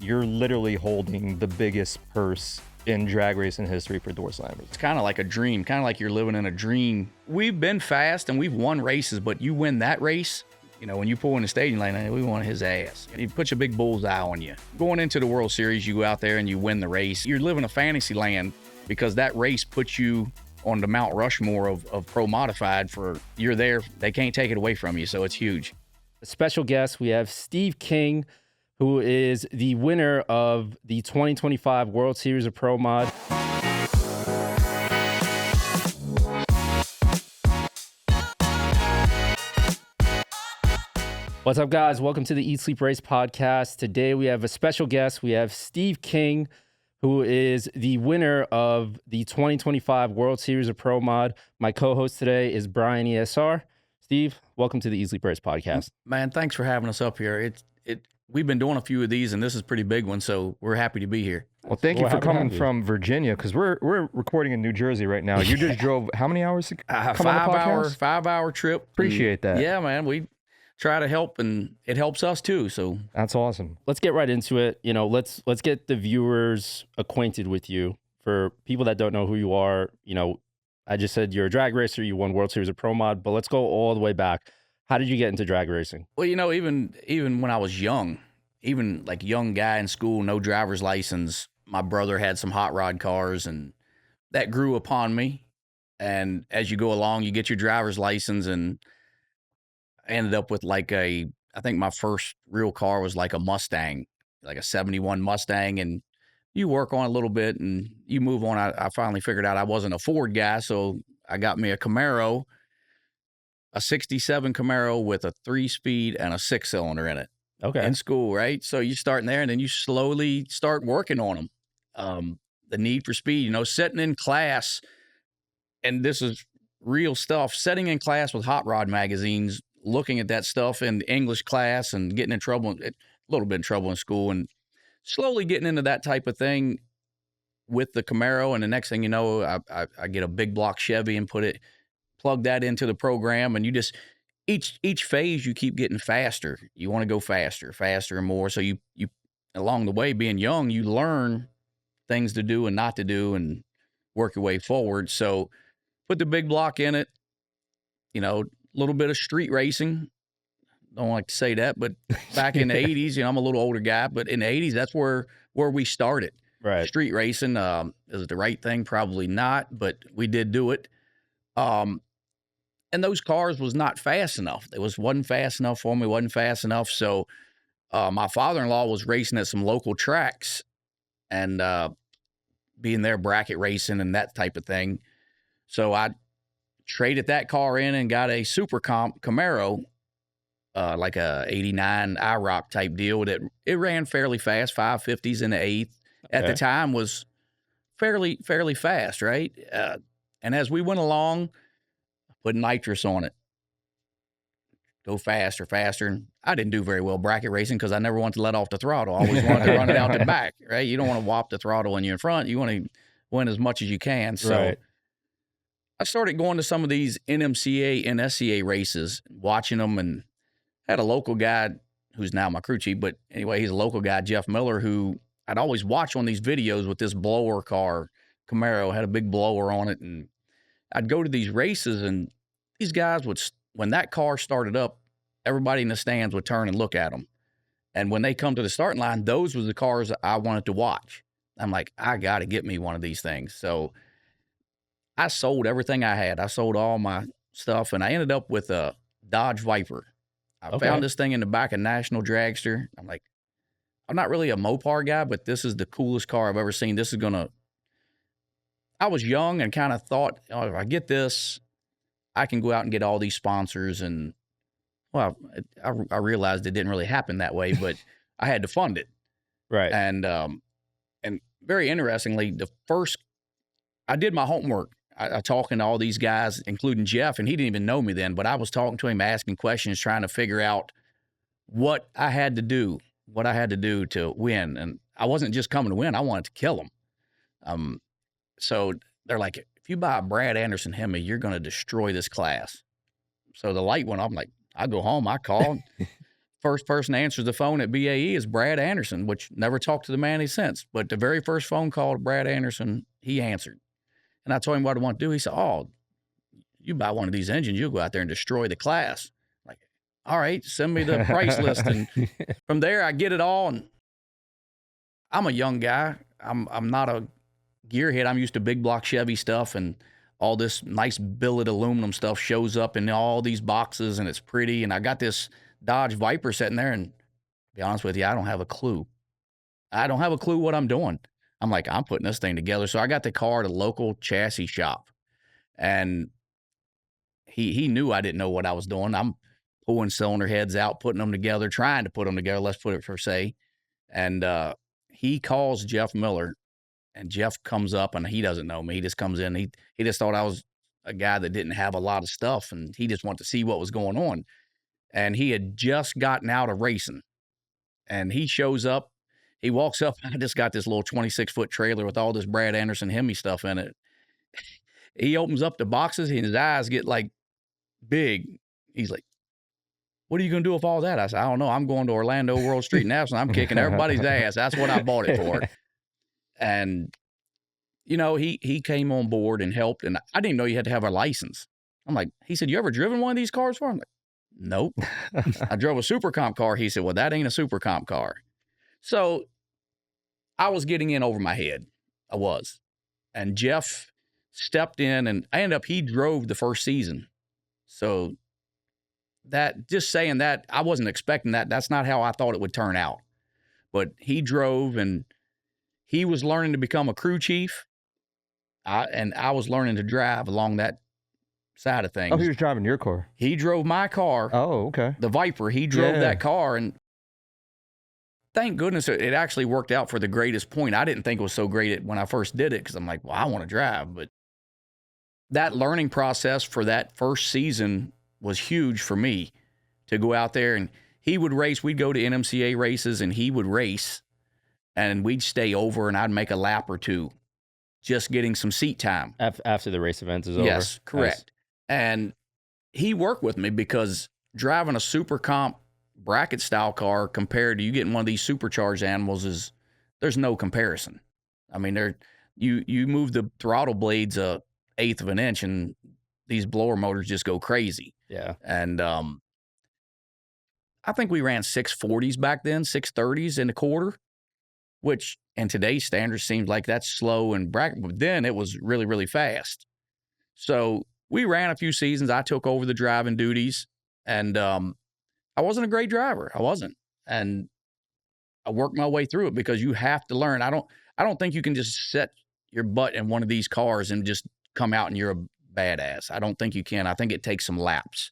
you're literally holding the biggest purse in drag racing history for door slammers. It's kind of like a dream, kind of like you're living in a dream. We've been fast and we've won races, but you win that race, when you pull in the staging lane, we want his ass. He puts a big bullseye on you. Going into the World Series, you go out there and you win the race. You're living a fantasy land because that race puts you on the Mount Rushmore of Pro Modified you're there. They can't take it away from you, so it's huge. A special guest, we have Steve King, who is the winner of the 2025 World Series of Pro Mod. What's up, guys? Welcome to the Eat, Sleep, Race podcast. Today we have a special guest. We have Steve King, who is the winner of the 2025 World Series of Pro Mod. My co-host today is Brian ESR. Steve, welcome to the Eat, Sleep, Race podcast. Man, thanks for having us up here. We've been doing a few of these, and this is a pretty big one, so we're happy to be here. Well, thank you for coming from Virginia, because we're recording in New Jersey right now. You just drove how many hours to come on the podcast? 5-hour trip. Appreciate that. Yeah, man, we try to help, and it helps us too. So that's awesome. Let's get right into it. Let's get the viewers acquainted with you. For people that don't know who you are, I just said you're a drag racer. You won World Series of Pro Mod, but let's go all the way back. How did you get into drag racing? Well, even when I was young, even like young guy in school, no driver's license, my brother had some hot rod cars, and that grew upon me. And as you go along, you get your driver's license, and I ended up with I think my first real car was like a Mustang, like a 71 Mustang, and you work on it a little bit and you move on. I finally figured out I wasn't a Ford guy, so I got me a Camaro, a 67 Camaro with a 3-speed and a 6-cylinder in it. Okay. In school, right? So you start in there, and then you slowly start working on them. The need for speed, sitting in class, and this is real stuff, sitting in class with hot rod magazines, looking at that stuff in English class and getting in trouble, a little bit in trouble in school, and slowly getting into that type of thing with the Camaro. And the next thing you know, I get a big block Chevy and plug that into the program, and you just, each phase you keep getting faster. You want to go faster and more. So you along the way, being young, you learn things to do and not to do and work your way forward. So put the big block in it, a little bit of street racing. Don't like to say that, but back in the 80s, I'm a little older guy, but in the 80s, that's where we started. Right. Street racing. Is it the right thing? Probably not, but we did do it. And those cars was not fast enough. It wasn't fast enough for me, wasn't fast enough. So my father-in-law was racing at some local tracks and being there bracket racing and that type of thing. So I traded that car in and got a Super Camaro, like a 89 IROC type deal. That it ran fairly fast, 550s in the 8th. At the time was fairly fast, right? And as we went along, put nitrous on it, go faster. And I didn't do very well bracket racing because I never wanted to let off the throttle. I always wanted to run it out the back, right? You don't want to whop the throttle when you're in front. You want to win as much as you can. So right. I started going to some of these NMCA and SCA races, watching them, and had a local guy who's now my crew chief, but anyway, he's a local guy, Jeff Miller, who I'd always watch on these videos with this blower car. Camaro had a big blower on it, and I'd go to these races, and these guys would, when that car started up, everybody in the stands would turn and look at them. And when they come to the starting line, those were the cars that I wanted to watch. I'm like, I got to get me one of these things. So I sold everything I had. I sold all my stuff, and I ended up with a Dodge Viper. I found this thing in the back of National Dragster. I'm like, I'm not really a Mopar guy, but this is the coolest car I've ever seen. This is going to, I was young and kind of thought, if I get this, I can go out and get all these sponsors. And, well, I realized it didn't really happen that way, but I had to fund it. Right. And very interestingly, I did my homework. I talking to all these guys, including Jeff, and he didn't even know me then, but I was talking to him, asking questions, trying to figure out what I had to do to win. And I wasn't just coming to win. I wanted to kill them. So they're like, if you buy a Brad Anderson Hemi, you're going to destroy this class. So the light went off. I'm like, I go home, I call. First person answers the phone at BAE is Brad Anderson, which never talked to the man since. But the very first phone call to Brad Anderson, he answered. And I told him what I want to do. He said, "Oh, you buy one of these engines, you'll go out there and destroy the class." Like, all right, send me the price list. And from there, I get it all. And I'm a young guy. I'm not a gearhead. I'm used to big block Chevy stuff, and all this nice billet aluminum stuff shows up in all these boxes, and it's pretty. And I got this Dodge Viper sitting there, and to be honest with you, I don't have a clue. I don't have a clue what I'm doing. I'm like, I'm putting this thing together. So I got the car at a local chassis shop, and he knew I didn't know what I was doing. I'm pulling cylinder heads out, putting them together, trying to put them together. Let's put it per se. And he calls Jeff Miller, and Jeff comes up, and he doesn't know me. He just comes in. He just thought I was a guy that didn't have a lot of stuff, and he just wanted to see what was going on. And he had just gotten out of racing, and he shows up. He walks up. I just got this little 26-foot trailer with all this Brad Anderson Hemi stuff in it. He opens up the boxes, and his eyes get like big. He's like, "What are you going to do with all that?" I said, "I don't know. I'm going to Orlando World Street National. I'm kicking everybody's ass. That's what I bought it for." And, he came on board and helped. And I didn't know you had to have a license. I'm like, he said, "You ever driven one of these cars before?" I'm like, "Nope." "I drove a Super Comp car." He said, "Well, that ain't a Super Comp car." So I was getting in over my head. I was. And Jeff stepped in, and he drove the first season. So just saying that, I wasn't expecting that. That's not how I thought it would turn out. But he drove, and he was learning to become a crew chief. And I was learning to drive along that side of things. Oh, he was driving your car. He drove my car. Oh, okay. The Viper. He drove that car, and thank goodness it actually worked out for the greatest point. I didn't think it was so great when I first did it, because I'm like, well, I want to drive. But that learning process for that first season was huge for me, to go out there. And he would race. We'd go to NMCA races, and he would race, and we'd stay over, and I'd make a lap or two, just getting some seat time. After the race event is over? Yes, correct. Nice. And he worked with me, because driving a Super Comp bracket style car compared to you getting one of these supercharged animals there's no comparison. I mean, you move the throttle blades 1/8 of an inch, and these blower motors just go crazy. Yeah. And I think we ran 640s back then, 630s in the quarter, which in today's standards seems like that's slow and bracket, but then it was really, really fast. So we ran a few seasons. I took over the driving duties, and I wasn't a great driver. I wasn't. And I worked my way through it, because you have to learn. I don't think you can just set your butt in one of these cars and just come out and you're a badass. I don't think you can. I think it takes some laps.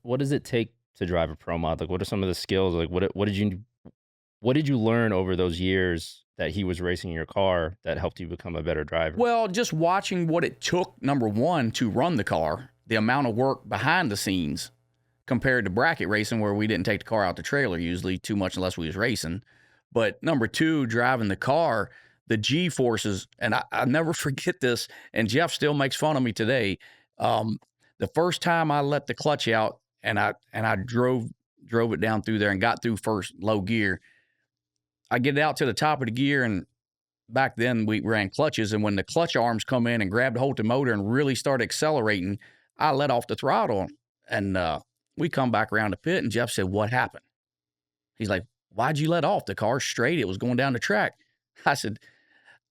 What does it take to drive a pro mod? Like, what are some of the skills? Like, what did you learn over those years that he was racing your car that helped you become a better driver? Well, just watching what it took, number one, to run the car, the amount of work behind the scenes, compared to bracket racing, where we didn't take the car out the trailer usually too much unless we was racing. But number two, driving the car, the G-forces, and I never forget this, and Jeff still makes fun of me today. The first time I let the clutch out, and I drove it down through there and got through first low gear, I get it out to the top of the gear, and back then we ran clutches, and when the clutch arms come in and grabbed hold of the motor and really started accelerating, I let off the throttle, and we come back around the pit, and Jeff said, "What happened?" He's like, "Why'd you let off? The car's straight. It was going down the track." I said,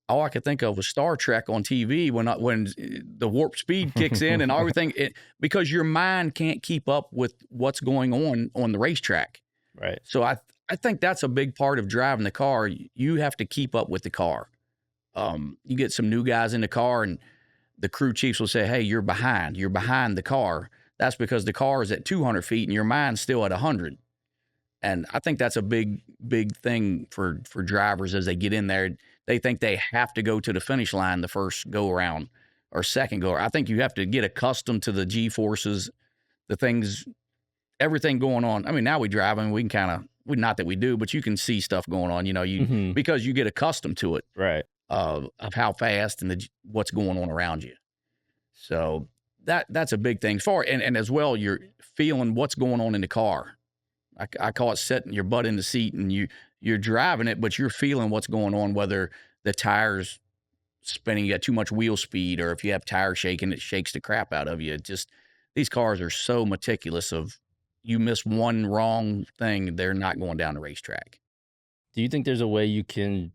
all I could think of was Star Trek on TV when the warp speed kicks in and everything, because your mind can't keep up with what's going on the racetrack. Right. So I think that's a big part of driving the car. You have to keep up with the car. You get some new guys in the car, and the crew chiefs will say, "Hey, you're behind the car." That's because the car is at 200 feet and your mind's still at 100. And I think that's a big, big thing for drivers as they get in there. They think they have to go to the finish line the first go around or second go around. I think you have to get accustomed to the G-forces, the things, everything going on. I mean, now we drive and we can not that we do, but you can see stuff going on, because you get accustomed to it. Right. Of how fast and what's going on around you. So that's a big thing and as well, you're feeling what's going on in the car. I call it setting your butt in the seat, and you're driving it, but you're feeling what's going on, whether the tires spinning, you got too much wheel speed, or if you have tire shaking, it shakes the crap out of you. It just, these cars are so meticulous of, you miss one wrong thing, they're not going down the racetrack. Do you think there's a way you can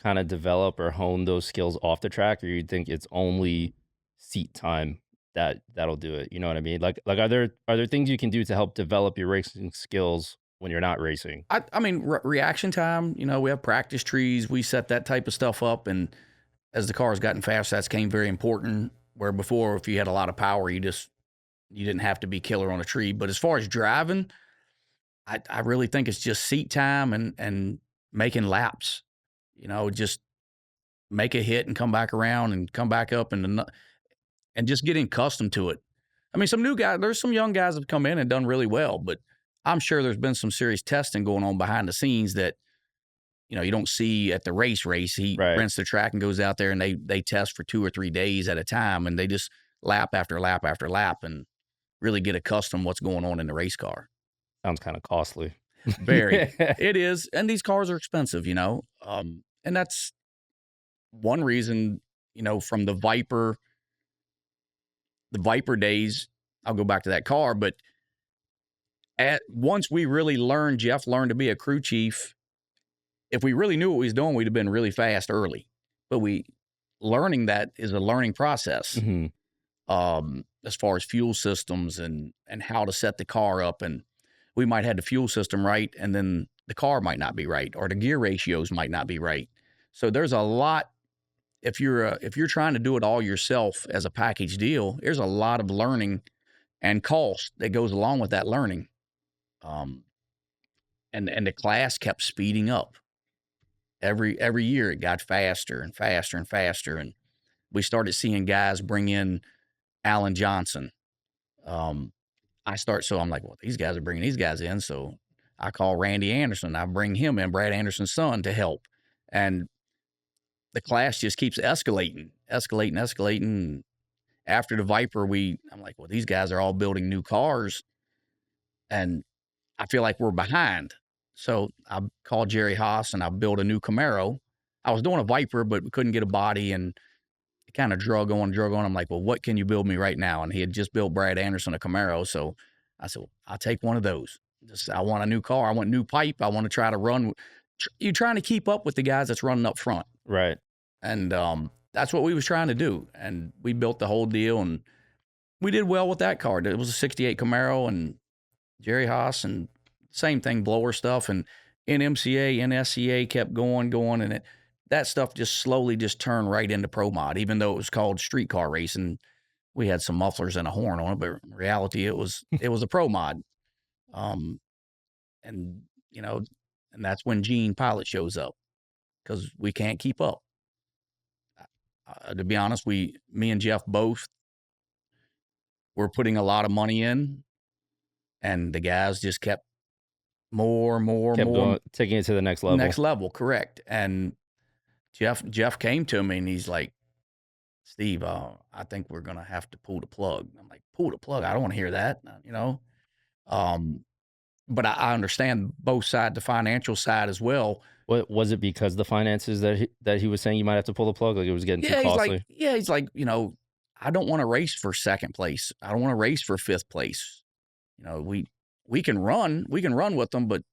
kind of develop or hone those skills off the track, or you think it's only seat time that'll do it? You know what I mean? Like are there things you can do to help develop your racing skills when you're not racing? I mean, reaction time, you know, we have practice trees, we set that type of stuff up, and as the car's gotten faster, that's became very important. Where before, if you had a lot of power, you didn't have to be killer on a tree. But as far as driving, I really think it's just seat time and making laps. You know, just make a hit and come back around and come back up and just getting accustomed to it. I mean, there's some young guys that have come in and done really well, but I'm sure there's been some serious testing going on behind the scenes that, you know, you don't see at the race. He rents the track and goes out there and they test for 2 or 3 days at a time, and they just lap after lap after lap and really get accustomed to what's going on in the race car. Sounds kind of costly. Very. It is. And these cars are expensive, you know. And that's one reason, you know, from the Viper days, I'll go back to that car, but once we really Jeff learned to be a crew chief, if we really knew what we was doing, we'd have been really fast early. But learning that is a learning process. Mm-hmm. As far as fuel systems and how to set the car up, and we might have the fuel system right, and then the car might not be right, or the gear ratios might not be right. So there's a lot. If you're trying to do it all yourself as a package deal, there's a lot of learning and cost that goes along with that learning. And the class kept speeding up. Every year it got faster and faster and faster, and we started seeing guys bring in Alan Johnson. So I'm like, well, these guys are bringing these guys in, so I call Randy Anderson. I bring him in, Brad Anderson's son, to help, and the class just keeps escalating. After the Viper, I'm like, well, these guys are all building new cars, and I feel like we're behind. So I called Jerry Haas and I built a new Camaro. I was doing a Viper, but we couldn't get a body, and it kind of drug on. I'm like, well, what can you build me right now? And he had just built Brad Anderson a Camaro. So I said, well, I'll take one of those. I want a new car. I want new pipe. I want to try to run. You're trying to keep up with the guys that's running up front. Right. And that's what we was trying to do. And we built the whole deal, and we did well with that car. It was a 68 Camaro, and Jerry Haas, and same thing, blower stuff, and NMCA, NSCA kept going, and that stuff just slowly just turned right into Pro Mod, even though it was called street car racing. We had some mufflers and a horn on it, but in reality, it was a Pro Mod. And you know, and that's when Gene Pilot shows up, because we can't keep up. To be honest, me and Jeff both were putting a lot of money in, and the guys just kept more, taking it to the next level. Next level, correct. And Jeff came to me and he's like, Steve, I think we're gonna have to pull the plug. I'm like, pull the plug? I don't want to hear that, you know. But I understand both sides, the financial side as well. What was it, because the finances that he was saying you might have to pull the plug, like it was getting too costly? He's like, you know, I don't want to race for second place. I don't want to race for fifth place. You know, we can run with them, but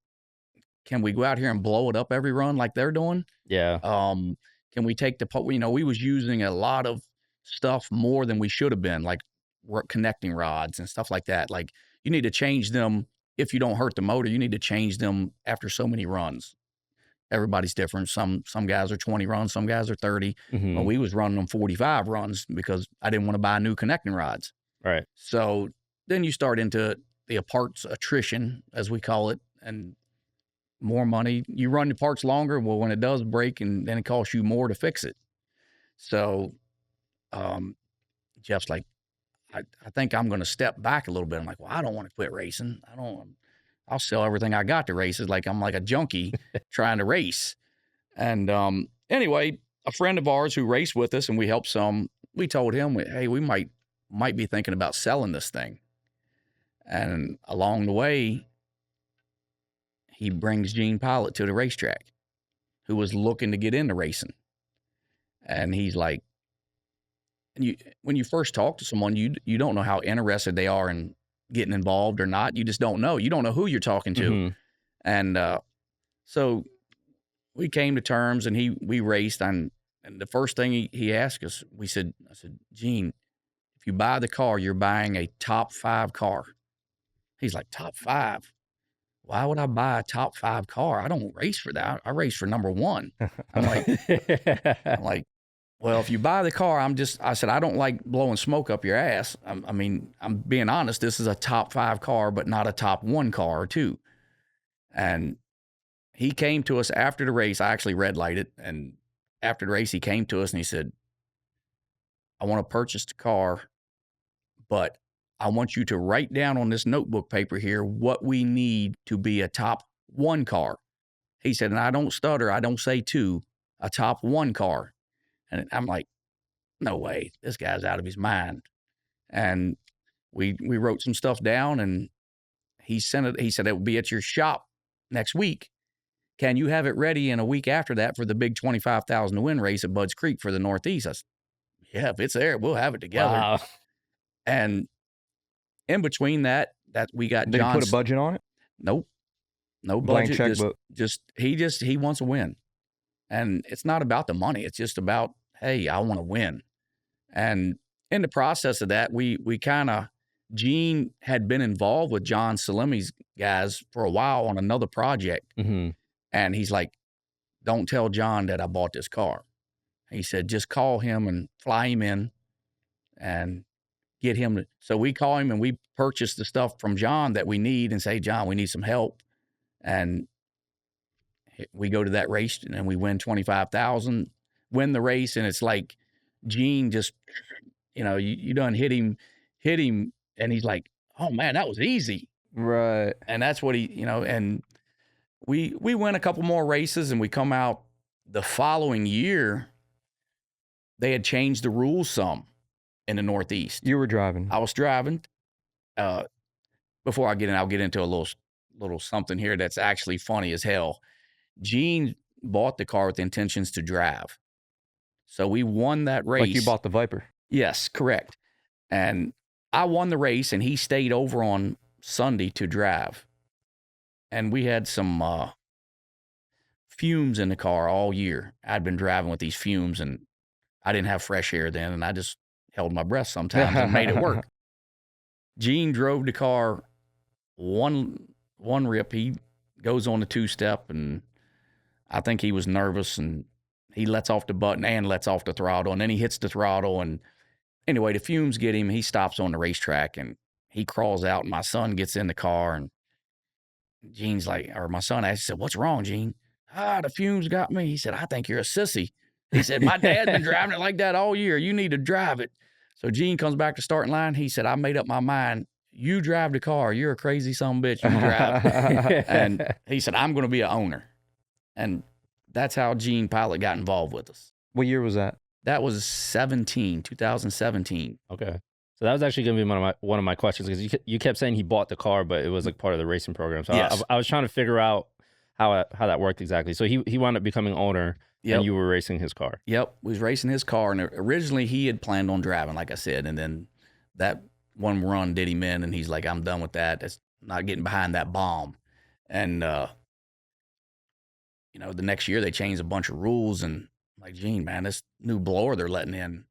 can we go out here and blow it up every run like they're doing? Yeah. Can we take we was using a lot of stuff more than we should have been, like connecting rods and stuff like that. Like, you need to change them. If you don't hurt the motor, you need to change them after so many runs. Everybody's different. Some guys are 20 runs, some guys are 30. Mm-hmm. Well, we was running them 45 runs because I didn't want to buy new connecting rods. Right. So then you start into the parts attrition, as we call it, and more money. You run the parts longer. Well, when it does break, and then it costs you more to fix it. So Jeff's like, I think I'm going to step back a little bit. I'm like, well, I don't want to quit racing. I'll sell everything I got to races. Like, I'm like a junkie trying to race. And anyway, a friend of ours who raced with us and we helped some, we told him, hey, we might be thinking about selling this thing. And along the way, he brings Gene Pilot to the racetrack, who was looking to get into racing. And he's like, and when you first talk to someone, you don't know how interested they are in getting involved or not. You just don't know. You don't know who you're talking to. Mhm. And so we came to terms, and we raced. And the first thing he asked us, I said, Gene, if you buy the car, you're buying a top 5 car. He's like, top 5? Why would I buy a top 5 car? I don't race for that. I race for number 1. I'm like, well, if you buy the car, I said, I don't like blowing smoke up your ass. I mean, I'm being honest. This is a top 5 car, but not a top 1 car or 2. And he came to us after the race. I actually red lighted. And after the race, he came to us and he said, I want to purchase the car, but I want you to write down on this notebook paper here what we need to be a top 1 car. He said, and I don't stutter. I don't say 2, a top 1 car. And I'm like, no way, this guy's out of his mind. And we wrote some stuff down, and he sent it. He said, it will be at your shop next week. Can you have it ready in a week after that for the big 25,000 to win race at Budds Creek for the Northeast? I said, yeah, if it's there, we'll have it together. Wow. And in between that we got Did John. you put a budget on it? Nope. No Blank budget. checkbook. He wants to win. And it's not about the money. It's just about, hey, I want to win. And in the process of that, Gene had been involved with John Salemi's guys for a while on another project. Mhm. And he's like, don't tell John that I bought this car. He said, just call him and fly him in and get him to. So we call him and we purchase the stuff from John that we need and say, John, we need some help. And we go to that race and we win 25,000, win the race. And it's like, Gene just, you done hit him. And he's like, oh man, that was easy. Right. And that's what and we win a couple more races and we come out the following year. They had changed the rules some in the Northeast. You were driving. I was driving. Before I get in, I'll get into a little something here that's actually funny as hell. Gene bought the car with the intentions to drive. So we won that race. Like you bought the Viper. Yes, correct. And I won the race and he stayed over on Sunday to drive. And we had some fumes in the car all year. I'd been driving with these fumes and I didn't have fresh air then, and I just held my breath sometimes and made it work. Gene drove the car one rip. He goes on the 2-step, and I think he was nervous, and he lets off the button and lets off the throttle, and then he hits the throttle. And anyway, the fumes get him. He stops on the racetrack, and he crawls out, and my son gets in the car, and Gene's like, or my son asked, he said, what's wrong, Gene? The fumes got me. He said, I think you're a sissy. He said, my dad's been driving it like that all year. You need to drive it. So Gene comes back to starting line. He said, I made up my mind. You drive the car. You're a crazy son of a bitch. You drive it. And he said, I'm going to be an owner. And that's how Gene Pilot got involved with us. What year was that? That was 2017. Okay. So that was actually going to be one of my questions, because you kept saying he bought the car, but it was like part of the racing program. So Yes. I was trying to figure out how that worked exactly. So he wound up becoming owner. Yep. And you were racing his car. Yep. We was racing his car. And originally he had planned on driving, like I said. And then that one run did him in. And he's like, I'm done with that. That's not getting behind that bomb. And, the next year they changed a bunch of rules. And I'm like, Gene, man, this new blower they're letting in,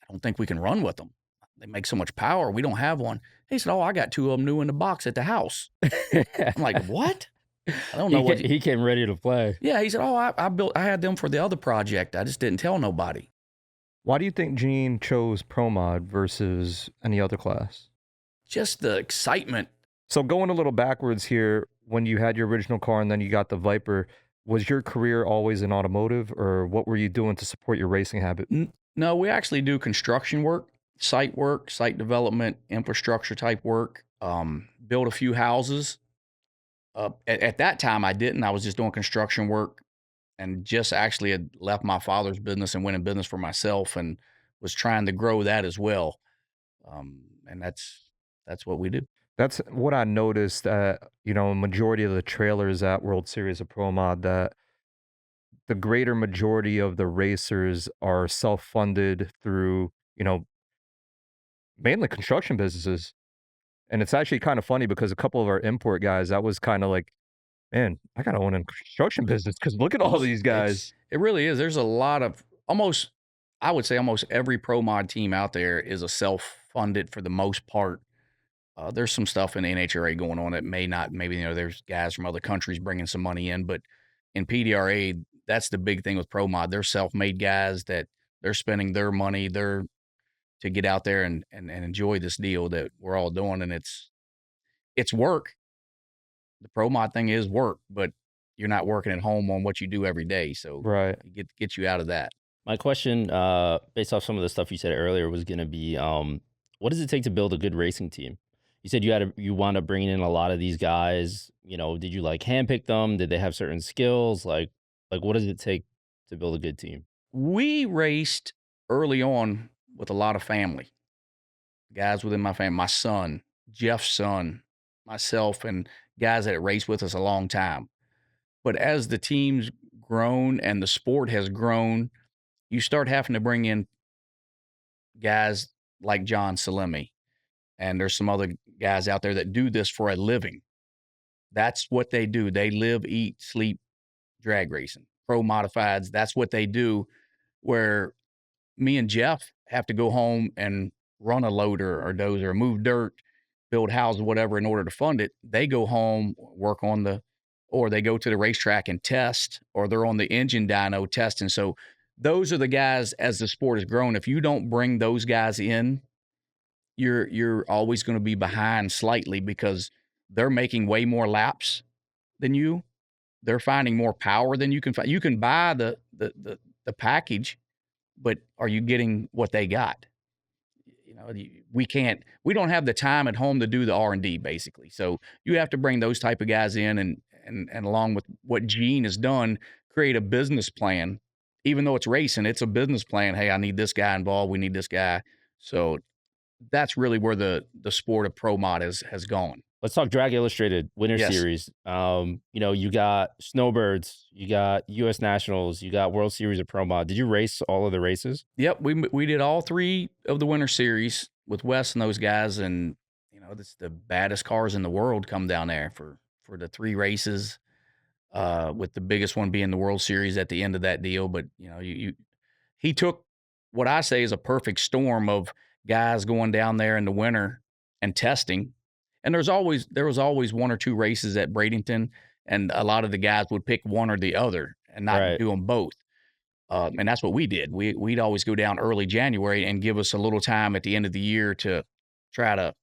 I don't think we can run with them. They make so much power. We don't have one. He said, I got 2 of them new in the box at the house. I'm like, what? I don't know he came ready to play. Yeah, he said, I had them for the other project. I just didn't tell nobody. Why do you think Gene chose Pro Mod versus any other class? Just the excitement. So going a little backwards here, when you had your original car and then you got the Viper, was your career always in automotive, or what were you doing to support your racing habit? No, we actually do construction work, site development, infrastructure type work, build a few houses. At that time, I didn't. I was just doing construction work and just actually had left my father's business and went in business for myself and was trying to grow that as well. And that's what we do. That's what I noticed, majority of the trailers at World Series of Pro Mod, that the greater majority of the racers are self-funded through, mainly construction businesses. And it's actually kind of funny because a couple of our import guys, that was kind of like, man, I gotta own a construction business because look at all these guys. It really is. There's a lot of I would say almost every pro mod team out there is a self-funded for the most part. There's some stuff in the NHRA going on that may not, maybe, there's guys from other countries bringing some money in, but in PDRA, that's the big thing with pro mod. They're self-made guys that they're spending their money to get out there and enjoy this deal that we're all doing. And it's work. The pro mod thing is work, but you're not working at home on what you do every day. So Right. get you out of that. My question, based off some of the stuff you said earlier, was going to be, what does it take to build a good racing team? You said you wound up bringing in a lot of these guys. Did you like handpick them? Did they have certain skills? Like what does it take to build a good team? We raced early on with a lot of family, guys within my family, my son, Jeff's son, myself, and guys that raced with us a long time. But as the team's grown and the sport has grown, you start having to bring in guys like John Salemi. And there's some other guys out there that do this for a living. That's what they do. They live, eat, sleep drag racing. Pro modifieds, that's what they do. Where me and Jeff have to go home and run a loader or dozer, move dirt, build houses, whatever, in order to fund it. They go home, work on or they go to the racetrack and test, or they're on the engine dyno testing. So those are the guys, as the sport has grown. If you don't bring those guys in, you're always going to be behind slightly because they're making way more laps than you. They're finding more power than you can find. You can buy the package, but are you getting what they got? We don't have the time at home to do the R&D basically. So you have to bring those type of guys in and along with what Gene has done, create a business plan. Even though it's racing, it's a business plan. Hey, I need this guy involved. We need this guy. So that's really where the sport of pro mod has gone. Let's talk Drag Illustrated Winter Yes. Series. You got Snowbirds, you got U.S. Nationals, you got World Series of Pro Mod. Did you race all of the races? Yep, we did all 3 of the Winter Series with Wes and those guys, and it's the baddest cars in the world come down there for the 3 races, with the biggest one being the World Series at the end of that deal. But he took what I say is a perfect storm of guys going down there in the winter and testing. And there was always 1 or 2 races at Bradenton, and a lot of the guys would pick one or the other and not Right. do them both. And that's what we did. We'd always go down early January and give us a little time at the end of the year to try to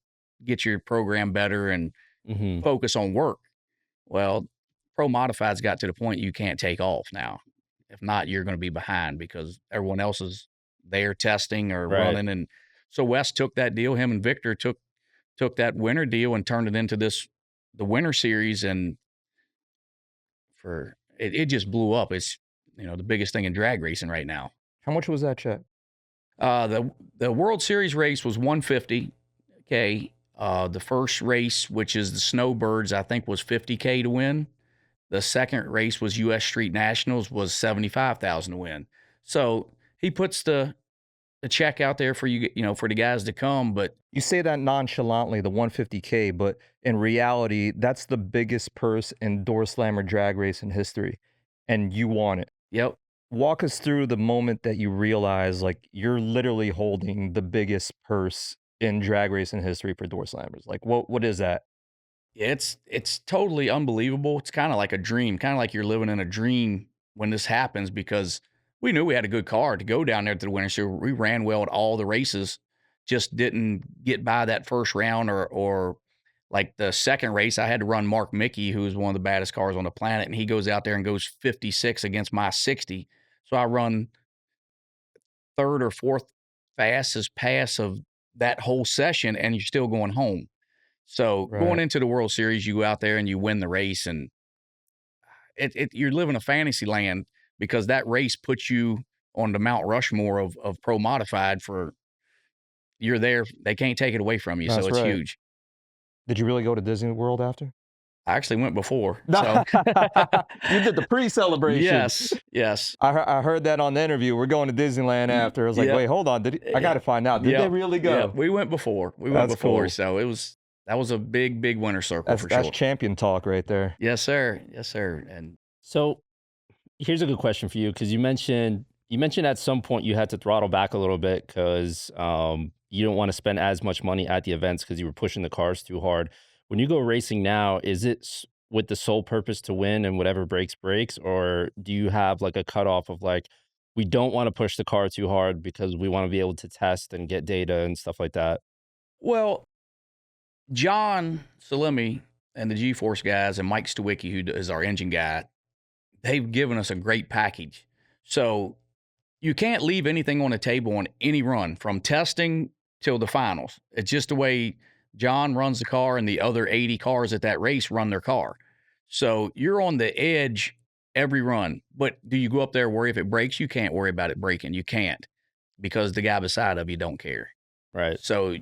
get your program better and Mm-hmm. focus on work. Well, Pro Modified's got to the point you can't take off now. If not, you're going to be behind because everyone else is there testing or Right. running. And so Wes took that deal. Him and Victor took that winter deal and turned it into the Winter Series, and it just blew up. It's the biggest thing in drag racing right now. How much was that check? The World Series race was $150K. The first race, which is the Snowbirds, I think was $50K to win. The second race was U.S. Street Nationals, was $75,000 to win. So he puts the check out there for you, for the guys to come. But You say that nonchalantly, the 150K, but in reality, that's the biggest purse in Door Slammer drag racing history, and you want it. yep, Walk us through the moment that you realize, like, you're literally holding the biggest purse in drag racing history for Door Slammers. Like, what is that? it's totally unbelievable. It's kind of like a dream, kind of like you're living in a dream when this happens, because we knew we had a good car to go down there to the Winter Series. We ran well at all the races, just didn't get by that first round, or like the second race, I had to run Mark Mickey, who is one of the baddest cars on the planet, and he goes out there and goes 56 against my 60. So I run 3rd or 4th fastest pass of that whole session, and you're still going home. So going Right. into the World Series, you go out there and you win the race, and you're living a fantasy land because that race puts you on the Mount Rushmore of Pro Modified. You're there, they can't take it away from you. That's So it's right. huge. Did you really go to Disney World after? I actually went before. So You did the pre-celebration. yes. I heard that on the interview. We're going to Disneyland after. I was like, Yep. wait, hold on. I got to find out. Did they Yep. really Yeah, go? we went before. We went That's before. cool. So that was a big winner circle for That's sure. champion talk right there. Yes, sir. Yes, sir. And So here's a good question for you, because you mentioned at some point you had to throttle back a little bit because you don't want to spend as much money at the events because you were pushing the cars too hard. When you go racing now, is it with the sole purpose to win and whatever breaks, or do you have like a cutoff of like, we don't want to push the car too hard because we want to be able to test and get data and stuff like that? well, John Salemi and the G-Force guys and Mike Stawicki, who is our engine guy, they've given us a great package. So you can't leave anything on the table on any run from testing till the finals. It's just the way John runs the car and the other 80 cars at that race run their car. So you're on the edge every run. But do you go up there worry if it breaks? You can't worry about it breaking. You can't, because the guy beside of you don't care. Right. So,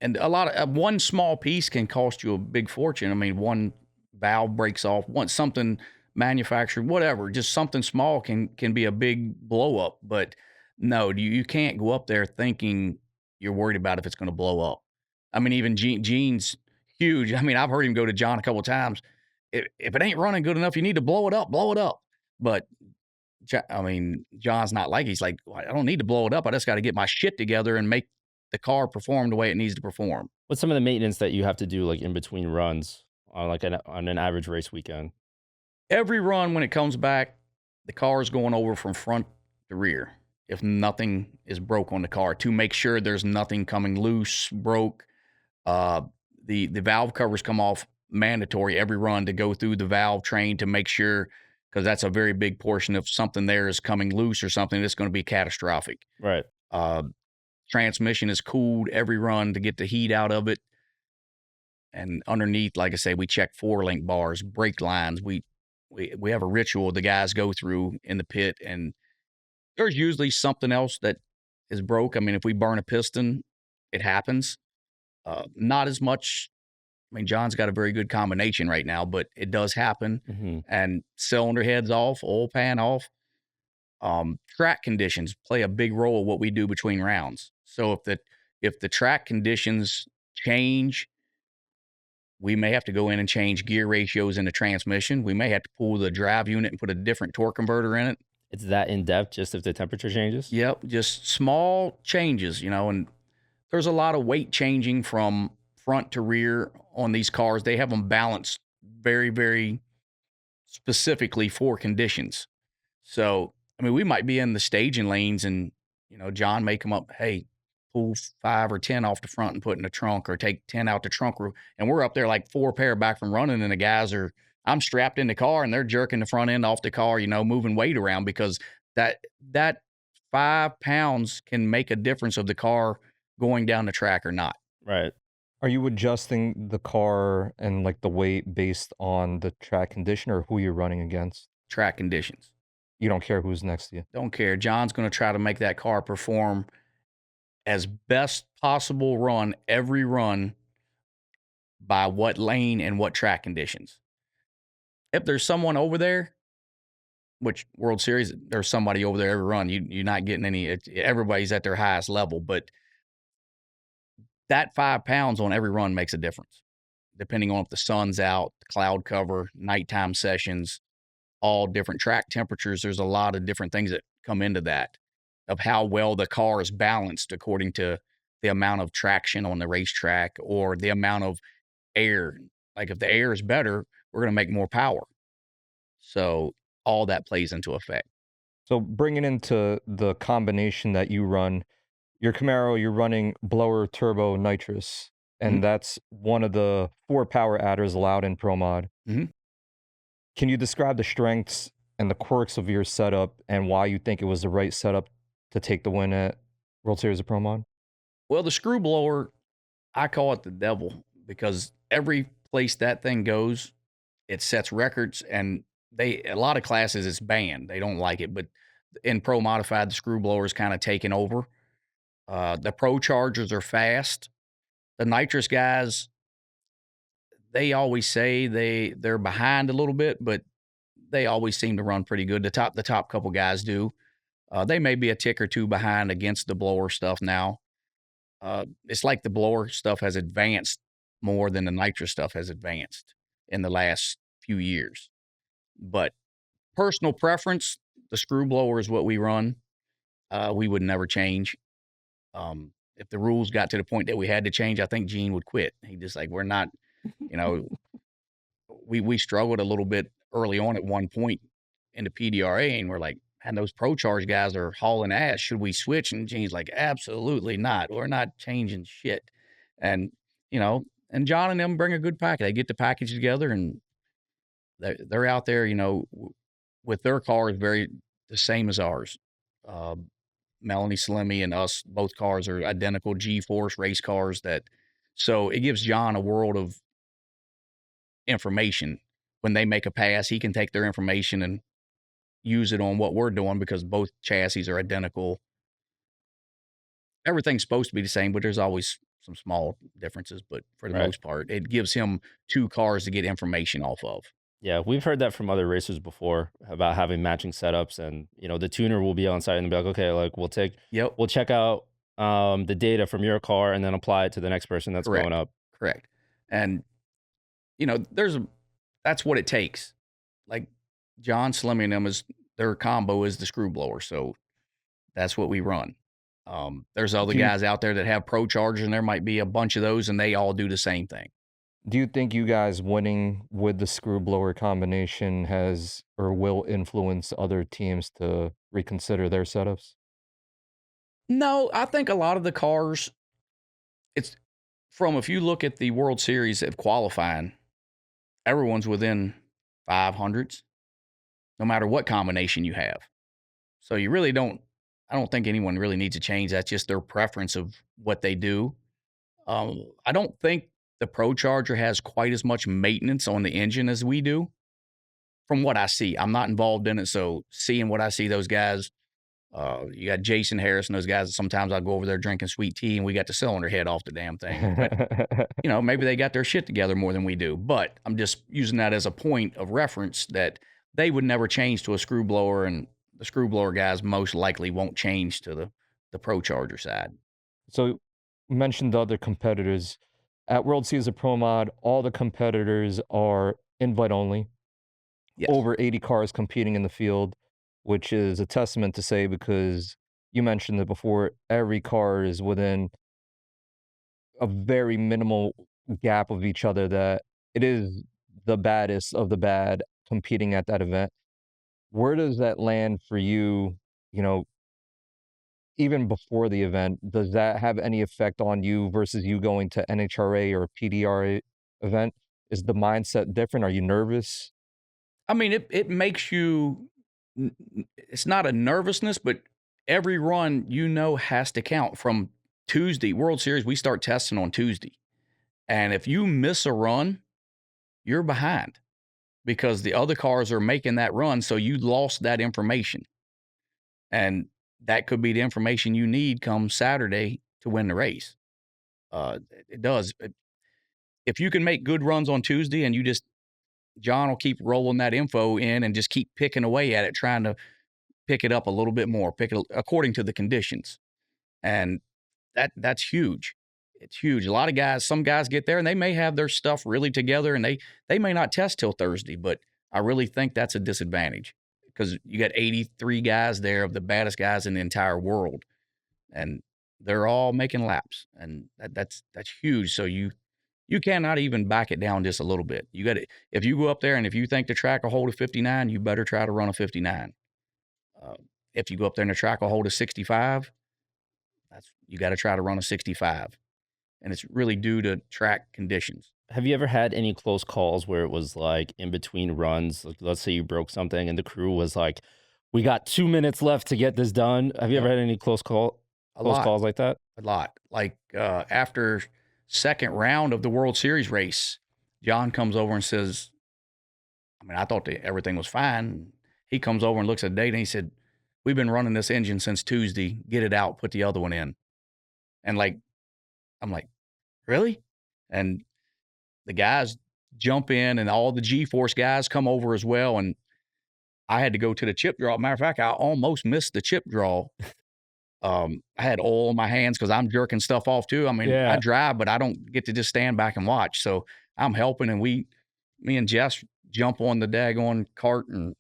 and a lot of one small piece can cost you a big fortune. I mean, one valve breaks off, something manufactured, whatever, just something small can be a big blow up. But no, you can't go up there thinking you're worried about if it's going to blow up. I mean, even Gene's huge. I mean, I've heard him go to John a couple of times. If it ain't running good enough, you need to blow it up, blow it up. But I mean, John's not like, he's like, I don't need to blow it up. I just got to get my shit together and make the car perform the way it needs to perform. What's some of the maintenance that you have to do like in between runs on like on an average race weekend? Every run, when it comes back, the car is going over from front to rear. If nothing is broke on the car, to make sure there's nothing coming loose, broke. The valve covers come off mandatory every run to go through the valve train to make sure, because that's a very big portion. If something there is coming loose or something, it's going to be catastrophic. Right. Transmission is cooled every run to get the heat out of it. And underneath, like I say, we check 4-link bars, brake lines. We have a ritual the guys go through in the pit, and there's usually something else that is broke. I mean, if we burn a piston, it happens. Not as much. I mean, John's got a very good combination right now, but it does happen. Mm-hmm. And cylinder heads off, oil pan off. Track conditions play a big role in what we do between rounds. So if the track conditions change, we may have to go in and change gear ratios in the transmission. We may have to pull the drive unit and put a different torque converter in it. It's that in depth, just if the temperature changes? Yep, just small changes, and there's a lot of weight changing from front to rear on these cars. They have them balanced very, very specifically for conditions. So, I mean, we might be in the staging lanes and, John may come up, hey, pull 5 or 10 off the front and put in the trunk, or take 10 out the trunk. And we're up there like 4 pair back from running, and the guys I'm strapped in the car and they're jerking the front end off the car, moving weight around, because that 5 pounds can make a difference of the car going down the track or not. Right. Are you adjusting the car and like the weight based on the track condition or who you're running against? Track conditions. You don't care who's next to you. Don't care. John's going to try to make that car perform as best possible run every run by what lane and what track conditions. If there's someone over there, which World Series, there's somebody over there every run, you're not getting any, everybody's at their highest level, but that 5 pounds on every run makes a difference, depending on if the sun's out, the cloud cover, nighttime sessions, all different track temperatures. There's a lot of different things that come into that, of how well the car is balanced according to the amount of traction on the racetrack or the amount of air. Like if the air is better, we're going to make more power. So all that plays into effect. So bringing into the combination that you run, your Camaro, you're running blower turbo nitrous, and that's one of the 4 power adders allowed in Pro Mod. Mm-hmm. Can you describe the strengths and the quirks of your setup and why you think it was the right setup to take the win at World Series of Pro Mod? Well, the screw blower, I call it the devil, because every place that thing goes, it sets records, and a lot of classes it's banned. They don't like it, but in Pro Modified, the screw blower is kind of taken over. The Pro Chargers are fast. The nitrous guys, they always say they're behind a little bit, but they always seem to run pretty good. The top couple guys do. They may be a tick or two behind against the blower stuff now. It's like the blower stuff has advanced more than the nitrous stuff has advanced in the last few years. But personal preference, the screw blower is what we run. We would never change. If the rules got to the point that we had to change, I think Gene would quit. He just like, we're not, you know, we struggled a little bit early on at one point in the PDRA, and we're like, and those Pro Charge guys are hauling ass. Should we switch? And Gene's like, absolutely not. We're not changing shit. And and John and them bring a good package. They get the package together, and they're out there, with their cars very the same as ours. Uh, Melanie Slimmy and us, both cars are identical G-Force race cars. So it gives John a world of information. When they make a pass, he can take their information and use it on what we're doing because both chassis are identical. Everything's supposed to be the same, but there's always some small differences. But for the most part, it gives him two cars to get information off of. Yeah, we've heard that from other racers before about having matching setups, and the tuner will be on site and be like, okay, like we'll check out the data from your car and then apply it to the next person that's going up. Correct. And that's what it takes. Like John Slimmy and them, their combo is the screw blower, so that's what we run. There's other guys out there that have Pro Chargers, and there might be a bunch of those, and they all do the same thing. Do you think you guys winning with the screw blower combination has or will influence other teams to reconsider their setups? No, I think a lot of the cars, if you look at the World Series of qualifying, everyone's within 500s, no matter what combination you have. So you really I don't think anyone really needs to change. That's just their preference of what they do. I don't think the Pro Charger has quite as much maintenance on the engine as we do. From what I see, I'm not involved in it. So seeing what I see, those guys, you got Jason Harris and those guys. Sometimes I go over there drinking sweet tea and we got the cylinder head off the damn thing. But, maybe they got their shit together more than we do. But I'm just using that as a point of reference that they would never change to a screw blower, and the screw blower guys most likely won't change to the Pro Charger side. So you mentioned the other competitors. At World Series of Pro Mod, all the competitors are invite only. Yes. Over 80 cars competing in the field, which is a testament to say, because you mentioned it before, every car is within a very minimal gap of each other, that it is the baddest of the bad competing at that event. Where does that land for you, even before the event? Does that have any effect on you versus you going to NHRA or PDRA event? Is the mindset different? Are you nervous? I mean, it makes you, it's not a nervousness, but every run, has to count. From Tuesday, World Series, we start testing on Tuesday. And if you miss a run, you're behind because the other cars are making that run. So you lost that information. And that could be the information you need come Saturday to win the race. It does. If you can make good runs on Tuesday and John will keep rolling that info in and just keep picking away at it, trying to pick it up a little bit more, pick it according to the conditions. And that's huge. It's huge. A lot of guys, some guys get there and they may have their stuff really together and they may not test till Thursday, but I really think that's a disadvantage because you got 83 guys there of the baddest guys in the entire world, and they're all making laps, and that's huge. So you cannot even back it down just a little bit. You got to, if you go up there and if you think the track will hold a 59, you better try to run a 59. If you go up there and the track will hold a 65, you got to try to run a 65. And it's really due to track conditions. Have you ever had any close calls where it was like in between runs? Like, let's say you broke something and the crew was like, we got 2 minutes left to get this done. Have you ever had any close calls like that? A lot. Like after second round of the World Series race, John comes over and says, I thought everything was fine. He comes over and looks at the data and he said, we've been running this engine since Tuesday. Get it out, put the other one in. And I'm like, really? And the guys jump in, and all the G-Force guys come over as well, and I had to go to the chip draw. Matter of fact, I almost missed the chip draw. I had oil on my hands because I'm jerking stuff off too. I mean, I drive, but I don't get to just stand back and watch. So I'm helping, and me and Jess jump on the daggone cart and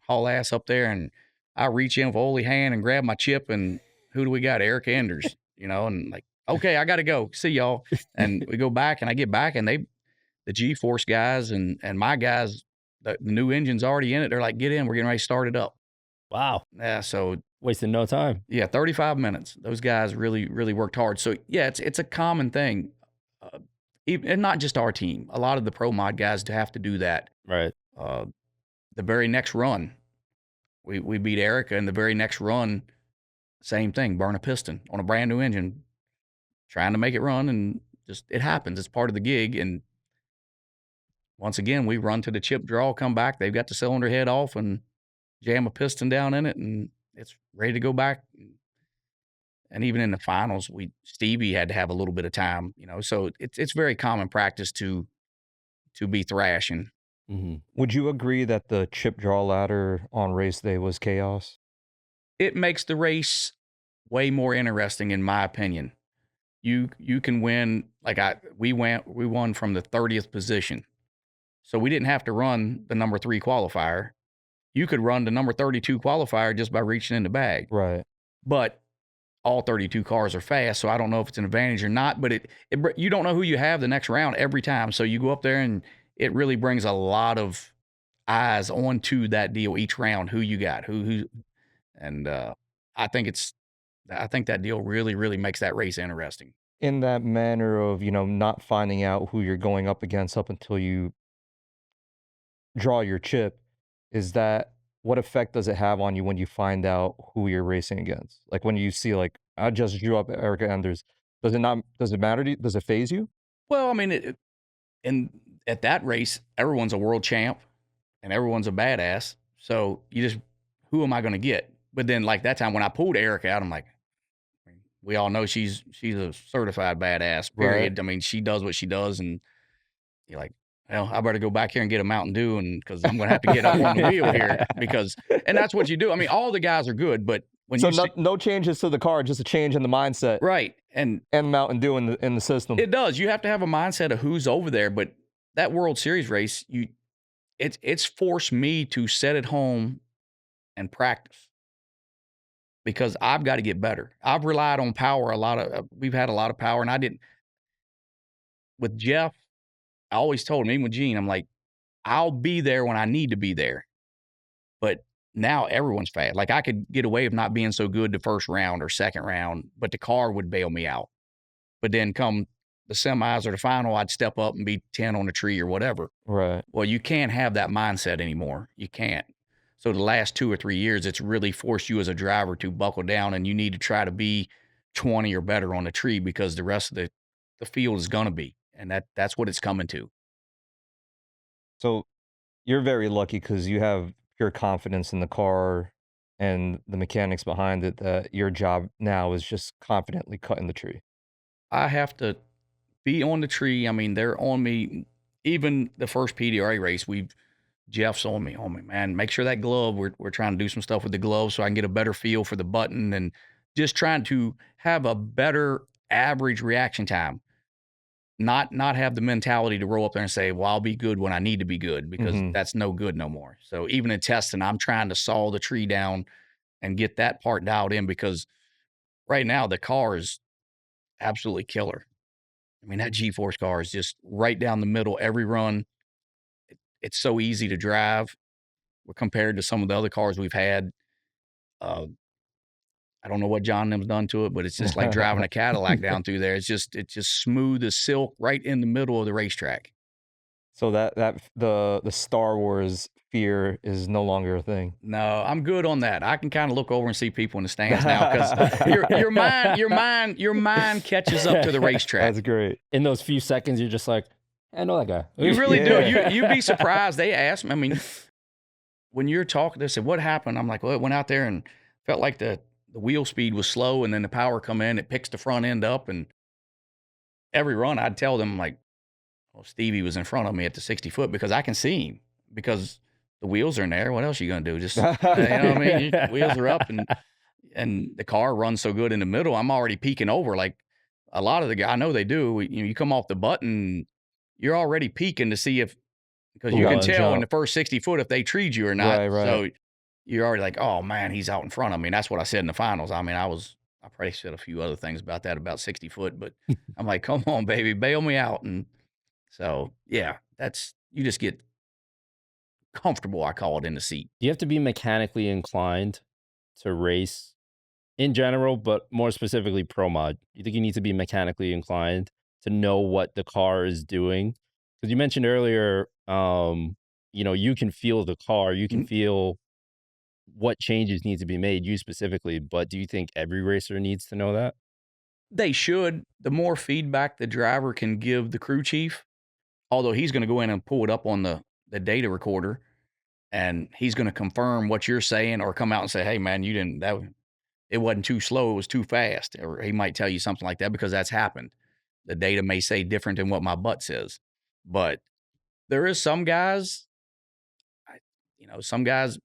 haul ass up there, and I reach in with oily hand and grab my chip, and who do we got? Eric Anders, and like, okay, I got to go. See y'all. And we go back, and I get back, and the G-Force guys and my guys, the new engine's already in it. They're like, get in, we're getting ready to start it up. Wow. Yeah, so wasting no time. Yeah, 35 minutes. Those guys really, really worked hard. So yeah, it's a common thing, and not just our team. A lot of the pro mod guys have to do that. Right. The very next run, we beat Erica, and the very next run, same thing, burn a piston on a brand new engine, trying to make it run, and just it happens. It's part of the gig. And once again, we run to the chip draw, come back. They've got the cylinder head off and jam a piston down in it, and it's ready to go back. And even in the finals, Stevie had to have a little bit of time, So it's very common practice to be thrashing. Mm-hmm. Would you agree that the chip draw ladder on race day was chaos? It makes the race way more interesting, in my opinion. You can win, like we won from the 30th position. So we didn't have to run the number 3 qualifier. You could run the number 32 qualifier just by reaching in the bag. Right. But all 32 cars are fast, so I don't know if it's an advantage or not, but you don't know who you have the next round every time. So you go up there, and it really brings a lot of eyes onto that deal each round, who you got, and I think that deal really, really makes that race interesting. In that manner of, not finding out who you're going up against up until you draw your chip, what effect does it have on you when you find out who you're racing against? Like when you see, like, I just drew up Erica Enders. Does it matter to you? Does it phase you? Well, I mean, at that race, everyone's a world champ and everyone's a badass. So who am I going to get? But then like that time when I pulled Erica out, I'm like, we all know she's a certified badass, period. Right. I mean, she does what she does, and you're like, well, I better go back here and get a Mountain Dew, and because I'm going to have to get up on the wheel here, and that's what you do. I mean, all the guys are good, but when no changes to the car, just a change in the mindset, right? And Mountain Dew in the system. It does. You have to have a mindset of who's over there. But that World Series race, it's forced me to sit at home and practice, because I've got to get better. I've relied on power we've had a lot of power, and I didn't. With Jeff, I always told him, even with Gene, I'm like, I'll be there when I need to be there. But now everyone's fast. Like I could get away with not being so good the first round or second round, but the car would bail me out. But then come the semis or the final, I'd step up and be 10 on the tree or whatever. Right. Well, you can't have that mindset anymore. You can't. So the last 2 or 3 years, it's really forced you as a driver to buckle down, and you need to try to be 20 or better on the tree, because the rest of the field is going to be. And that's what it's coming to. So you're very lucky because you have pure confidence in the car and the mechanics behind it, that your job now is just confidently cutting the tree. I have to be on the tree. I mean, they're on me. Even the first PDRA race, Jeff's on me, man. Make sure that glove, we're trying to do some stuff with the glove so I can get a better feel for the button, and just trying to have a better average reaction time. Not have the mentality to roll up there and say, well, I'll be good when I need to be good, because that's no good no more. So even in testing, I'm trying to saw the tree down and get that part dialed in, because right now the car is absolutely killer. I mean, that G-Force car is just right down the middle every run. It's so easy to drive compared to some of the other cars we've had. I don't know what John Nim's done to it, but it's just like driving a Cadillac down through there. It's just smooth as silk right in the middle of the racetrack. So the Star Wars fear is no longer a thing. No, I'm good on that. I can kind of look over and see people in the stands now, because your mind catches up to the racetrack. That's great. In those few seconds, you're just like, I know that guy. You really do. You'd be surprised. They asked me, I mean, when you're talking, they said, what happened? I'm like, well, it went out there and felt like the wheel speed was slow, and then the power come in, it picks the front end up, and every run I'd tell them, like, Well, Stevie was in front of me at the 60 foot because I can see him because the wheels are in there. What else are you going to do? Just, you know what I mean? Wheels are up and the car runs so good in the middle. I'm already peeking over. Like a lot of the guys, I know they do. You come off the button, you're already peeking to see if, because you can tell in the first 60 foot if they treed you or not. Right. So you're already like, oh man, he's out in front of me. And that's what I said in the finals. I mean, I probably said a few other things about that, about 60 foot, but I'm like, come on, baby, bail me out. And so, yeah, you just get comfortable, I call it, in the seat. Do you have to be mechanically inclined to race in general, but more specifically pro mod? You think you need to be mechanically inclined to know what the car is doing? Because you mentioned earlier, you can feel the car, you can feel what changes need to be made, you specifically, but do you think every racer needs to know that? They should. The more feedback the driver can give the crew chief, although he's going to go in and pull it up on the data recorder, and he's going to confirm what you're saying or come out and say, hey, man, it wasn't too slow, it was too fast. Or he might tell you something like that because that's happened. The data may say different than what my butt says. But there is some guys,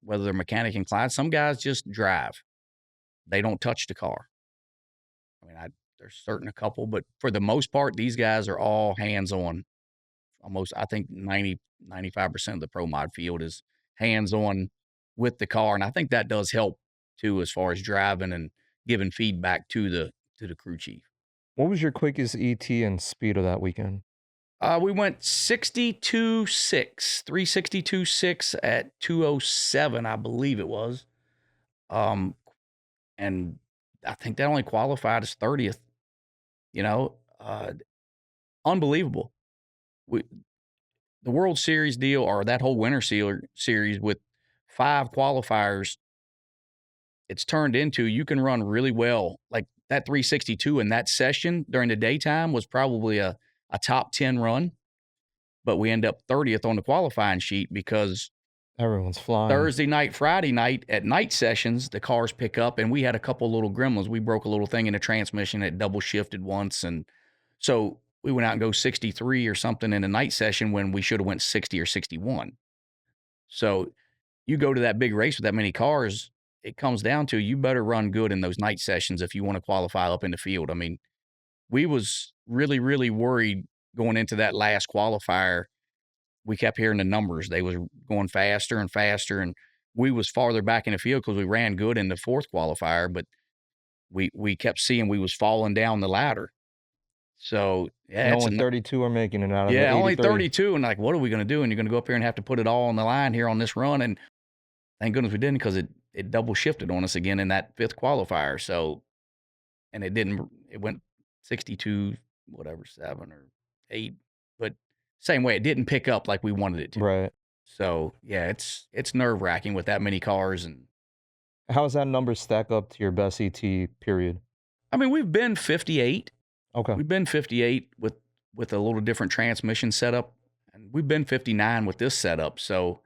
whether they're mechanic inclined, some guys just drive. They don't touch the car. I mean, there's certain a couple, but for the most part, these guys are all hands-on. Almost, I think 95% of the pro mod field is hands-on with the car. And I think that does help too, as far as driving and giving feedback to the crew chief. What was your quickest ET and speed of that weekend? We went 62.6, 362.6 at 207, I believe it was. And I think that only qualified as 30th. Unbelievable. The World Series deal, or that whole Winter Series with 5 qualifiers, it's turned into you can run really well. Like that 362 in that session during the daytime was probably a top 10 run, but we end up 30th on the qualifying sheet because everyone's flying. Thursday night, Friday night at night sessions, the cars pick up, and we had a couple little gremlins. We broke a little thing in the transmission that double shifted once, and so we went out and go 63 or something in a night session when we should have went 60 or 61. So you go to that big race with that many cars, it comes down to you better run good in those night sessions if you want to qualify up in the field. I mean, we was really, really worried going into that last qualifier. We kept hearing the numbers. They was going faster and faster, and we was farther back in the field because we ran good in the 4th qualifier, but we kept seeing we was falling down the ladder. So, yeah. Only 32 are making it out of Yeah, only 32. And like, what are we going to do? And you're going to go up here and have to put it all on the line here on this run. And thank goodness we didn't, because it double shifted on us again in that 5th qualifier. So, and it went 62, whatever, 7 or 8. But same way, it didn't pick up like we wanted it to. Right. So, yeah, it's nerve-wracking with that many cars. And how does that number stack up to your best ET period? I mean, we've been 58. Okay. We've been 58 with a little different transmission setup, and we've been 59 with this setup. So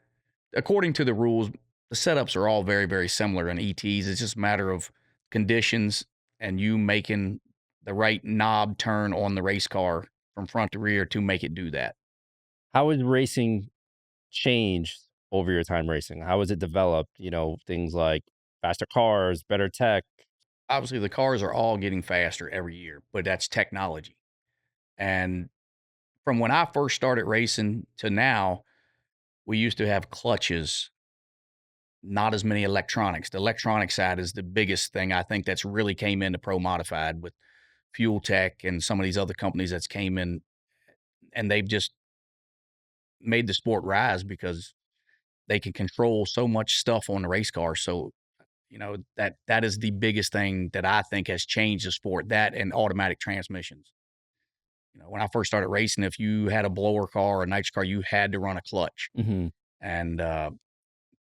according to the rules, the setups are all very, very similar in ETs. It's just a matter of conditions and you making the right knob turn on the race car from front to rear to make it do that. How has racing changed over your time racing? How has it developed? Things like faster cars, better tech. Obviously, the cars are all getting faster every year, but that's technology. And from when I first started racing to now, we used to have clutches, not as many electronics. The electronic side is the biggest thing I think that's really came into Pro Modified with Fuel Tech and some of these other companies that's came in, and they've just made the sport rise because they can control so much stuff on the race car. So, that is the biggest thing that I think has changed the sport, that and automatic transmissions. When I first started racing, if you had a blower car or a nitrous car, you had to run a clutch. Mm-hmm. And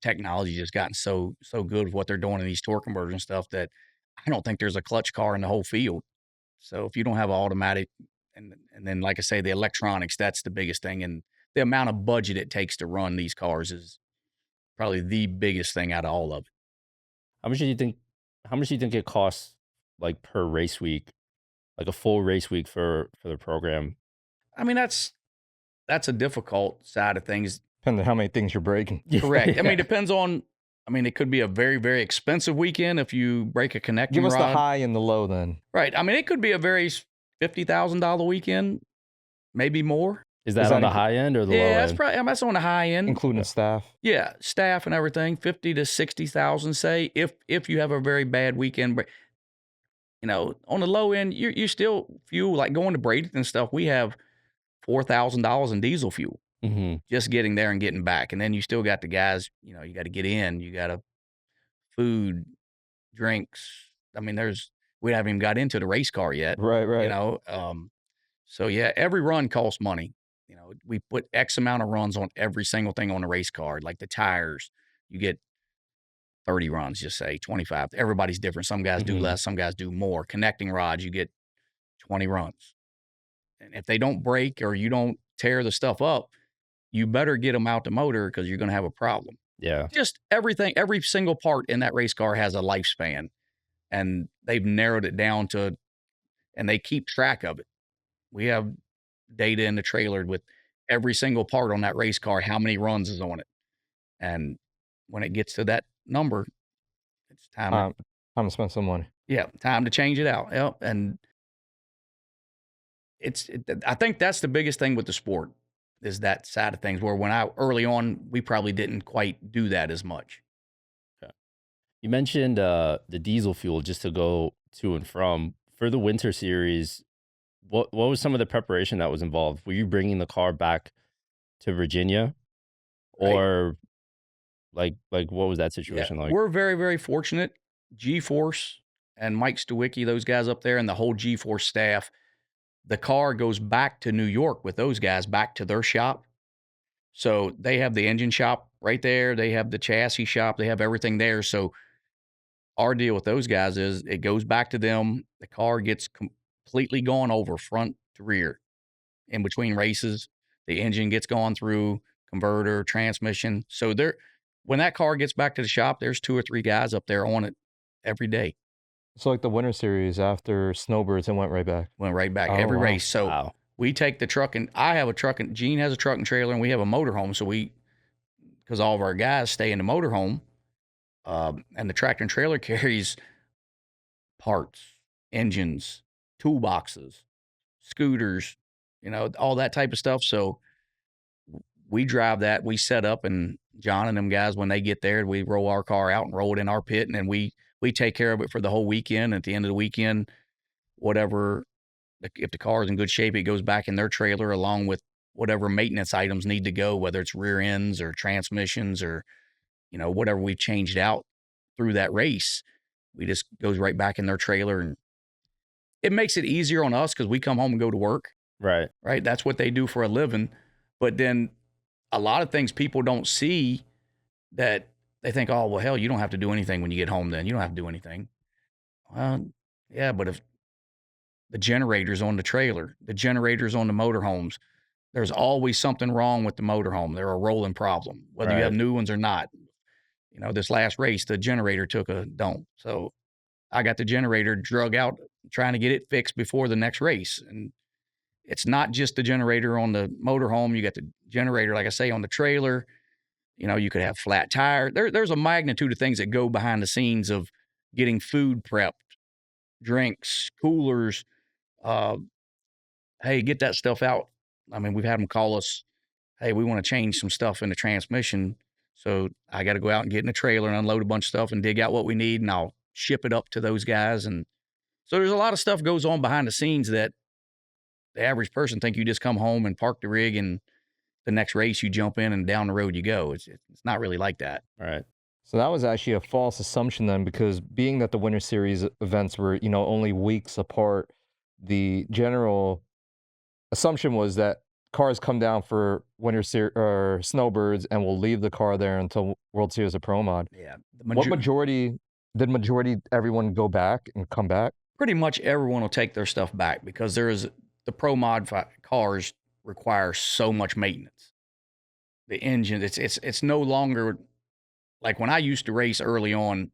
technology just gotten so good with what they're doing in these torque conversion stuff that I don't think there's a clutch car in the whole field. So if you don't have an automatic, and then like I say, the electronics, that's the biggest thing. And the amount of budget it takes to run these cars is probably the biggest thing out of all of it. How much do you think it costs, like, per race week, like a full race week for the program? I mean, that's that's a difficult side of things. Depending on how many things you're breaking. Correct. I mean, depends on. I mean, it could be a very, very expensive weekend if you break a connecting Give us rod. the high and the low then. Right. I mean, it could be a very $50,000 weekend, maybe more. Is that that on the inclu- high end or the low Yeah, that's end? probably that's on the high end. Including staff. Yeah, staff and everything, 50 to 60,000. Say if you have a very bad weekend, but on the low end, you still fuel like going to Bradenton and stuff. We have $4,000 in diesel fuel Mm-hmm. just getting there and getting back, and then you still got the guys. You got to get in. You got to food, drinks. I mean, we haven't even got into the race car yet. Right, right. So yeah, every run costs money. We put X amount of runs on every single thing on the race card, like the tires. You get 30 runs, just say 25. Everybody's different. Some guys do Mhm. less, some guys do more. Connecting rods, you get 20 runs. And if they don't break or you don't tear the stuff up, you better get them out the motor because you're going to have a problem. Yeah. Just everything, every single part in that race car has a lifespan, and they've narrowed it down and they keep track of it. We have data in the trailer with every single part on that race car, how many runs is on it. And when it gets to that number, it's time. Time to spend some money. Time to change it out. Yep. And I think that's the biggest thing with the sport is that side of things, where early on, we probably didn't quite do that as much. You mentioned the diesel fuel just to go to and from. For the winter series, what was some of the preparation that was involved? Were you bringing the car back to Virginia, Right. or like what was that situation like? We're very, very fortunate. G-Force and Mike Stewicki, those guys up there, and the whole G-Force staff, the car goes back to New York with those guys back to their shop. So they have the engine shop right there. They have the chassis shop. They have everything there. So our deal with those guys is it goes back to them. The car gets completely gone over front to rear in between races. The engine gets gone through, converter, transmission. So when that car gets back to the shop, there's 2 or 3 guys up there on it every day. So like the winter series after Snowbirds, it went right back. Went right back Oh, every wow. race. So Wow. we take the truck, and I have a truck, and Gene has a truck and trailer, and we have a motorhome. So because all of our guys stay in the motorhome, and the tractor and trailer carries parts, engines, toolboxes, scooters, all that type of stuff. So we drive that, we set up, and John and them guys, when they get there, we roll our car out and roll it in our pit, and then we take care of it for the whole weekend. At the end of the weekend, whatever, if the car is in good shape, it goes back in their trailer along with whatever maintenance items need to go, whether it's rear ends or transmissions or, whatever we've changed out through that race. We just goes right back in their trailer, and it makes it easier on us because we come home and go to work. Right. Right. That's what they do for a living. But then a lot of things people don't see, that they think, oh, well, hell, you don't have to do anything when you get home then. You don't have to do anything. Well, yeah, but if the generator's on the trailer, the generator's on the motorhomes, there's always something wrong with the motorhome. They're a rolling problem, whether you have Right. new ones or not. This last race, the generator took a dump. So I got the generator drug out, trying to get it fixed before the next race. And it's not just the generator on the motorhome. You got the generator, like I say, on the trailer. You could have flat tire. There's a magnitude of things that go behind the scenes of getting food prepped, drinks, coolers. Hey, get that stuff out. I mean, we've had them call us, hey, we want to change some stuff in the transmission. So I got to go out and get in the trailer and unload a bunch of stuff and dig out what we need, and I'll ship it up to those guys. And so there's a lot of stuff goes on behind the scenes that the average person think you just come home and park the rig, and the next race you jump in and down the road you go. It's not really like that. Right. So that was actually a false assumption then, because being that the winter series events were, only weeks apart, the general assumption was that cars come down for or Snowbirds and will leave the car there until World Series of Pro Mod. Yeah. Did majority everyone go back and come back? Pretty much everyone will take their stuff back because the Pro Mod cars require so much maintenance. The engine, it's no longer like when I used to race early on.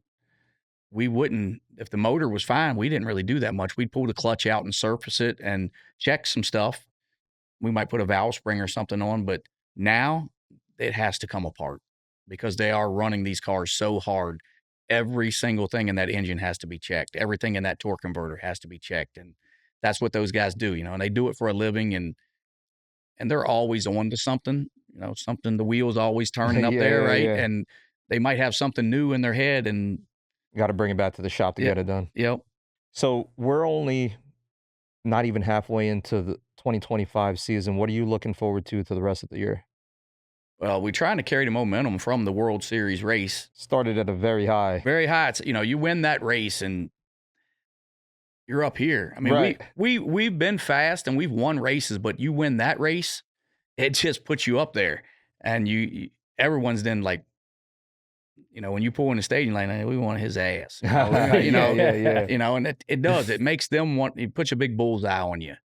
We wouldn't, if the motor was fine, we didn't really do that much. We'd pull the clutch out and surface it and check some stuff. we might put a valve spring or something on, but now it has to come apart because they are running these cars so hard. Every single thing in that engine has to be checked. Everything in that torque converter has to be checked. And that's what those guys do, and they do it for a living, and they're always on to something, something, the wheel's always turning up there, right? Yeah. And they might have something new in their head, and You got to bring it back to the shop to Yep. get it done. yep. So we're only not even halfway into the 2025 season. What are you looking forward to the rest of the year? Well, we're trying to carry the momentum from the World Series race. Started at a very high. Very high. It's, you win that race and you're up here. I mean, Right. we've been fast and we've won races, but you win that race, it just puts you up there. And everyone's then like, when you pull in the staging lane, "Hey, we want his ass." Yeah. And it does. It makes them it puts a big bullseye on you.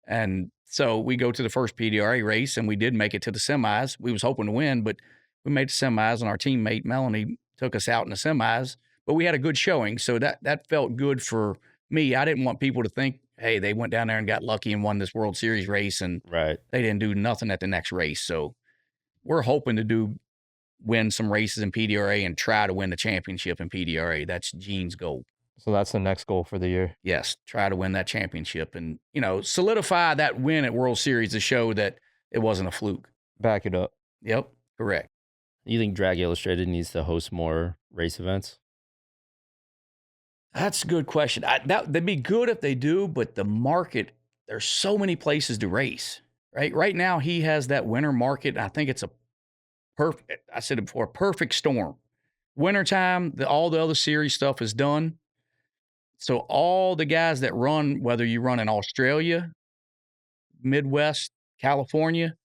And so we go to the first PDRA race, and we did make it to the semis. We was hoping to win, but we made the semis, and our teammate Melanie took us out in the semis. But we had a good showing, so that felt good for me. I didn't want people to think, hey, they went down there and got lucky and won this World Series race, and Right. they didn't do nothing at the next race. So we're hoping to win some races in PDRA and try to win the championship in PDRA. That's Gene's goal. So that's the next goal for the year. Yes, try to win that championship and, solidify that win at World Series to show that it wasn't a fluke. Back it up. Yep, correct. You think Drag Illustrated needs to host more race events? That's a good question. That'd be good if they do, but the market, there's so many places to race, right? Right now, he has that winter market. I think it's I said it before, a perfect storm. Wintertime, all the other series stuff is done. So all the guys that run, whether you run in Australia, Midwest, California,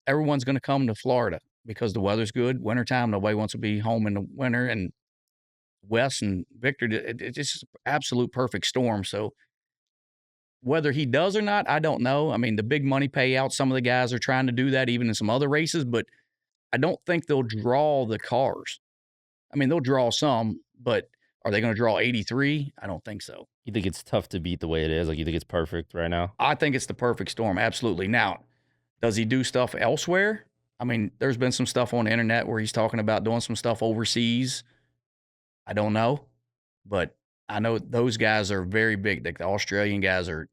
everyone's going to come to Florida because the weather's good. Wintertime, nobody wants to be home in the winter. And Wes and Victor, it's just an absolute perfect storm. So whether he does or not, I don't know. I mean, the big money payout, some of the guys are trying to do that even in some other races, but I don't think they'll draw the cars. I mean, they'll draw some, but are they going to draw 83? I don't think so. You think it's tough to beat the way it is? Like, you think it's perfect right now? I think it's the perfect storm. Absolutely. Now, does he do stuff elsewhere? I mean, there's been some stuff on the internet where he's talking about doing some stuff overseas. I don't know, but I know those guys are very big. The Australian guys are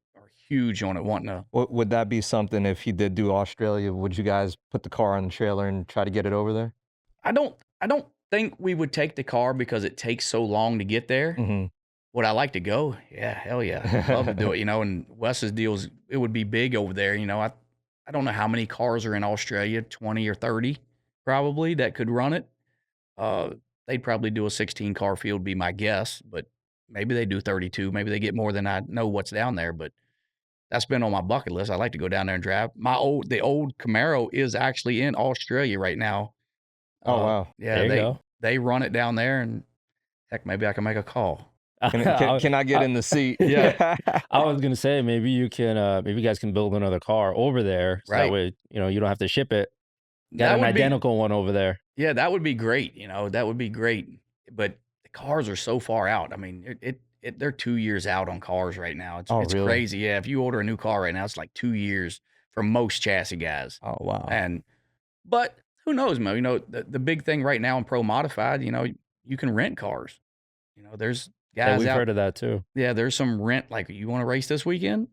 huge on it, wanting to. Would that be something if he did do Australia? Would you guys put the car on the trailer and try to get it over there? I don't think we would take the car because it takes so long to get there. Mm-hmm. Would I like to go? Yeah, hell yeah. I'd love to do it, and Wes's deals, it would be big over there. I don't know how many cars are in Australia, 20 or 30 probably that could run it. They'd probably do a 16-car field, be my guess, but maybe they do 32. Maybe they get more than I know what's down there, but that's been on my bucket list. I'd like to go down there and drive. The old Camaro is actually in Australia right now. Oh, wow. Yeah, There you go. they run it down there, and heck, maybe I can make a call. Can I get in the seat? Yeah. I was gonna say maybe you guys can build another car over there, so Right. that way you don't have to ship it. Got That an would be- identical one over there. Yeah, that would be great. That would be great. But the cars are so far out. I mean, they're 2 years out on cars right now. It's Oh, it's really? crazy. Yeah, if you order a new car right now, it's like 2 years for most chassis guys. Oh, wow. But who knows, Mo? The big thing right now in Pro Modified, you can rent cars. There's Yeah, guys we've out. heard of that too. Yeah, there's some rent. Like, you want to race this weekend?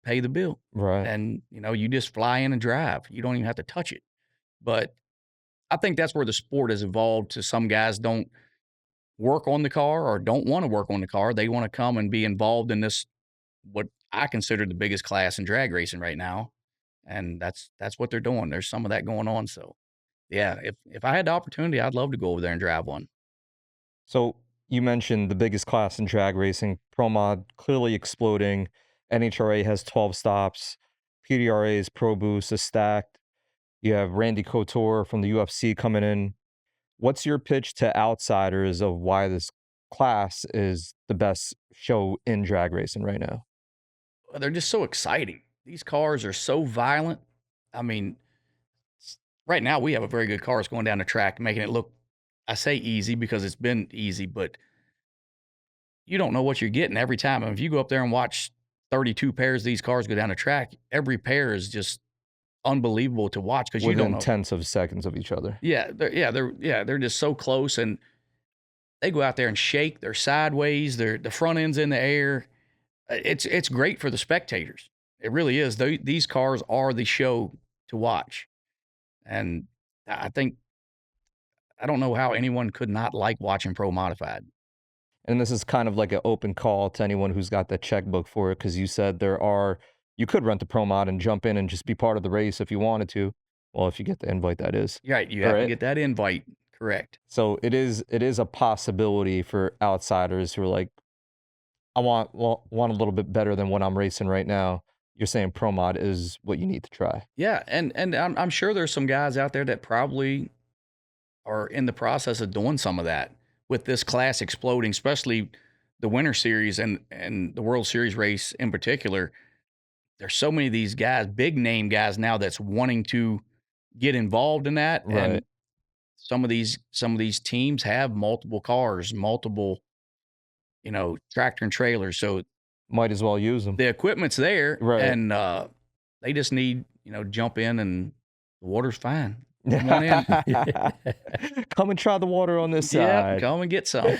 Pay the bill. Right. And, you just fly in and drive. You don't even have to touch it. But I think that's where the sport has evolved to. Some guys don't work on the car or don't want to work on the car. They want to come and be involved in this, what I consider the biggest class in drag racing right now. And that's what they're doing. There's some of that going on. So, yeah, if I had the opportunity, I'd love to go over there and drive one. So you mentioned the biggest class in drag racing, Pro Mod clearly exploding. NHRA has 12 stops. PDRA's Pro Boost is stacked. You have Randy Couture from the UFC coming in. What's your pitch to outsiders of why this class is the best show in drag racing right now? They're just so exciting. These cars are so violent. I mean, right now we have a very good car that's going down the track, making it look, I say easy because it's been easy, but you don't know what you're getting every time. I mean, if you go up there and watch 32 pairs of these cars go down the track. Every pair is just unbelievable to watch because you don't Within know. tenths of seconds of each other. They're just so close, and they go out there and shake. They're sideways. The front end's in the air. It's great for the spectators. It really is. These cars are the show to watch, and I think I don't know how anyone could not like watching Pro Modified. And this is kind of like an open call to anyone who's got the checkbook for it, because you said you could rent the Pro Mod and jump in and just be part of the race if you wanted to. Well, if you get the invite, that is. Right, you have to get that invite, correct. So it is a possibility for outsiders who are like, I want a little bit better than what I'm racing right now. You're saying Pro Mod is what you need to try. Yeah, and I'm sure there's some guys out there that probably are in the process of doing some of that with this class exploding, especially the Winter Series and the World Series race in particular. There's so many of these guys, big name guys now, that's wanting to get involved in that. Right. And some of these teams have multiple cars, multiple, tractor and trailers. So Might as well use them. the equipment's there, Right. and they just need, jump in, and the water's fine. Come on in. Come and try the water on this Yeah, side. come and get some.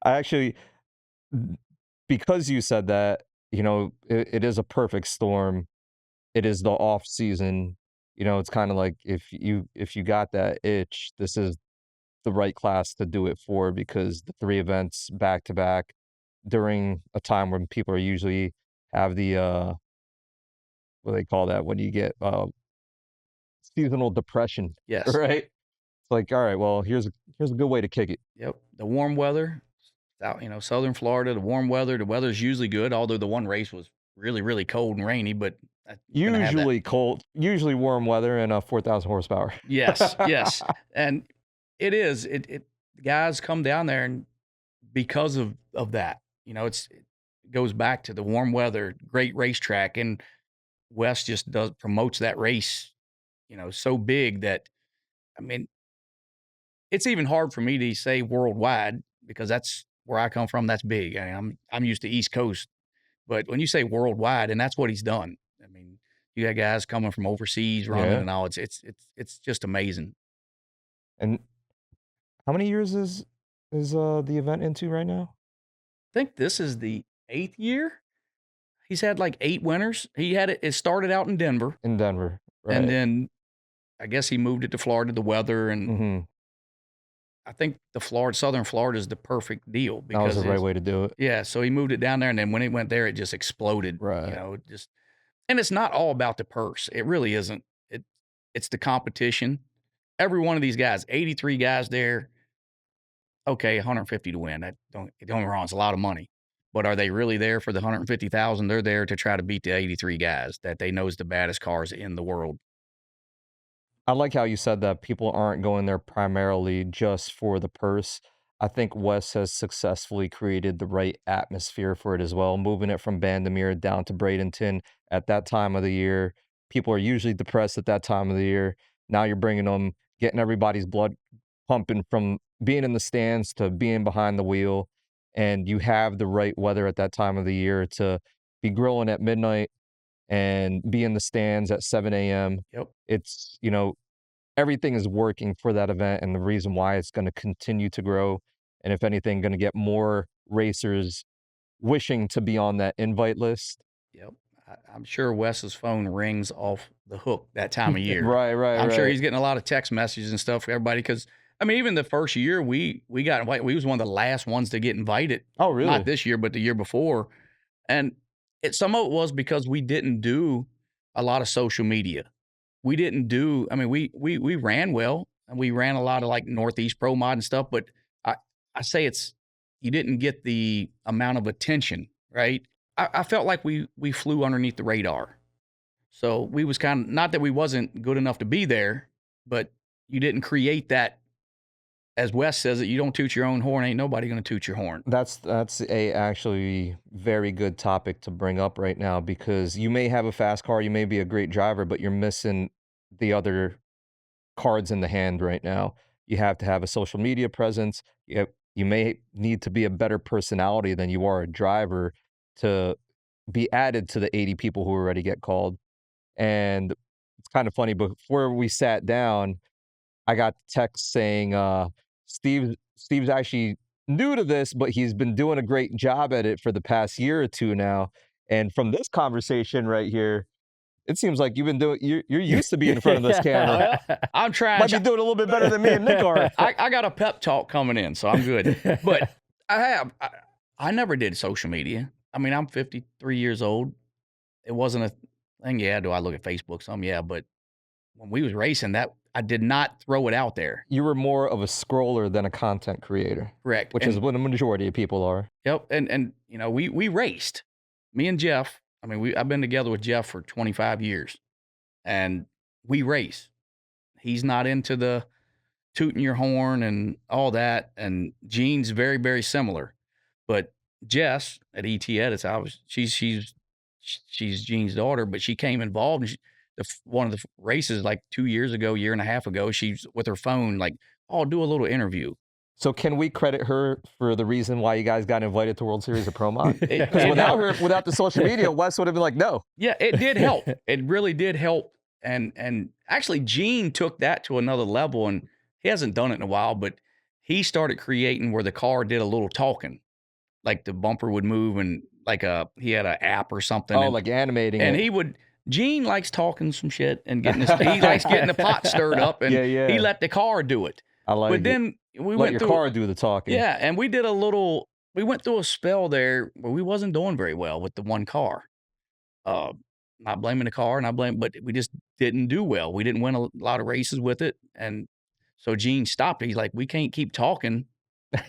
I actually, because you said that, it is a perfect storm. It is the off season. It's kind of like if you got that itch, this is the right class to do it for, because the 3 events back to back during a time when people are usually have the what do they call that when you get seasonal depression, Yes. right? It's like, all right, well, here's a good way to kick it. Yep. The warm weather out, southern Florida, the warm weather, the weather's usually good, although the one race was really, really cold and rainy, but you're gonna have that. Usually cold, usually warm weather, and 4,000 horsepower. Yes, yes. And it is. The guys come down there, and because of that, it goes back to the warm weather, great racetrack, and West just promotes that race, so big that, I mean, it's even hard for me to say worldwide, because that's where I come from. That's big. I'm used to East Coast, but when you say worldwide, and that's what he's done. I mean, you got guys coming from overseas running, Yeah. and all. It's just amazing. And how many years is the event into right now? I think this is the 8th year. He's had like 8 winners. He had it started out in Denver, In Denver, right? and then I guess he moved it to Florida, the weather, and hmm I think Southern Florida is the perfect deal, That was because the right way to do it. yeah. So he moved it down there, and then when it went there, it just exploded. Right. And it's not all about the purse. It really isn't. It's the competition. Every one of these guys, 83 guys there. Okay, 150 to win. Don't get me wrong, it's a lot of money. But are they really there for the 150,000? They're there to try to beat the 83 guys that they know is the baddest cars in the world. I like how you said that people aren't going there primarily just for the purse. I think Wes has successfully created the right atmosphere for it as well, moving it from Bandamere down to Bradenton at that time of the year. People are usually depressed at that time of the year. Now you're bringing them, getting everybody's blood pumping from being in the stands to being behind the wheel. And you have the right weather at that time of the year to be grilling at midnight and be in the stands at 7 a.m. Yep. It's, everything is working for that event, and the reason why it's going to continue to grow. And if anything, going to get more racers wishing to be on that invite list. Yep. I'm sure Wes's phone rings off the hook that time of year. Right. I'm sure he's getting a lot of text messages and stuff for everybody, because even the first year we got invited, we was one of the last ones to get invited. Oh, really? Not this year, but the year before. And some of it was because we didn't do a lot of social media. We didn't do, we ran well, and we ran a lot of like Northeast Pro Mod and stuff, but I say you didn't get the amount of attention, right? I felt like we flew underneath the radar. So we was kind of, not that we wasn't good enough to be there, but you didn't create that. As Wes says it, you don't toot your own horn, ain't nobody going to toot your horn. That's a actually very good topic to bring up right now, because you may have a fast car, you may be a great driver, but you're missing the other cards in the hand right now. You have to have a social media presence. You may need to be a better personality than you are a driver to be added to the 80 people who already get called. And it's kind of funny, before we sat down, I got text saying, Steve's actually new to this, but he's been doing a great job at it for the past year or two now. And from this conversation right here, it seems like you're used to being in front of this camera. I'm trying. Might be doing a little bit better than me and Nick are. I got a pep talk coming in, so I'm good. But I never did social media. I mean, I'm 53 years old. It wasn't a thing. Yeah, do I look at Facebook some? Yeah, but when we was racing, that I did not throw it out there. You were more of a scroller than a content creator. Correct. Which is what the majority of people are. Yep. And you know, we raced. Me and Jeff. I mean, I've been together with Jeff for 25 years, and we race. He's not into the tooting your horn and all that. And Gene's very, very similar. But Jess at ET Edits, she's Gene's daughter, but she came involved. And one of the races like 2 years ago, year and a half ago, she's with her phone like, "Oh, do a little interview." So can we credit her for the reason why you guys got invited to World Series of Pro Mod? Because without her, without the social media, Wes would have been like, no. Yeah, it did help. It really did help. And actually, Gene took that to another level, and he hasn't done it in a while, but he started creating where the car did a little talking, like the bumper would move, and like he had an app or something. Oh, like animating and it. Gene likes talking some shit and he likes getting the pot stirred up, and he let the car do it. I like but it. then we let went your through, car do the talking. Yeah, and we went through a spell there where we wasn't doing very well with the one car. Not blaming the car, but we just didn't do well. We didn't win a lot of races with it. And so Gene stopped it. He's like, we can't keep talking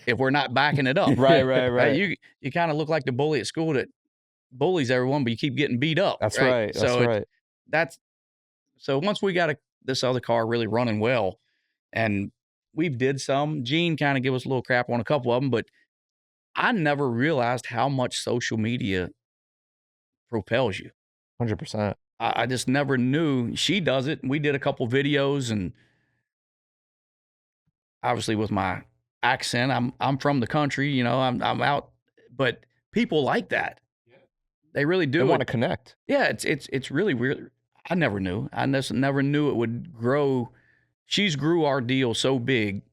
if we're not backing it up. Right. You kind of look like the bully at school that bullies everyone, but you keep getting beat up. That's right. So once we got this other car really running well, and we've did some, Gene kind of give us a little crap on a couple of them, but I never realized how much social media propels you. 100%. I just never knew. She does it. We did a couple videos, and obviously with my accent, I'm from the country, you know, I'm out, but people like that. They really do. They want to connect. Yeah, it's really weird. I never knew. I never knew it would grow. She's grew our deal so big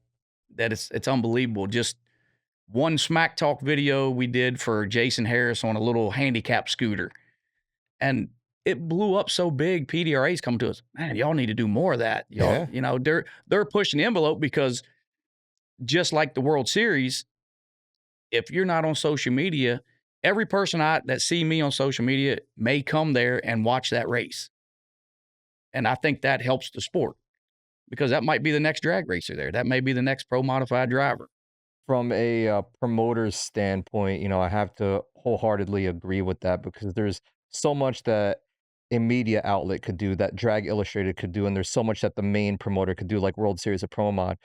that it's unbelievable. Just one smack talk video we did for Jason Harris on a little handicap scooter, and it blew up so big. PDRA's come to us, man, y'all need to do more of that. Y'all, you know, they're pushing the envelope, because just like the World Series, if you're not on social media, every person that see me on social media may come there and watch that race. And I think that helps the sport, because that might be the next drag racer there. That may be the next pro modified driver. From a promoter's standpoint, you know, I have to wholeheartedly agree with that, because there's so much that a media outlet could do, that Drag Illustrated could do, and there's so much that the main promoter could do, like World Series of Pro Mod.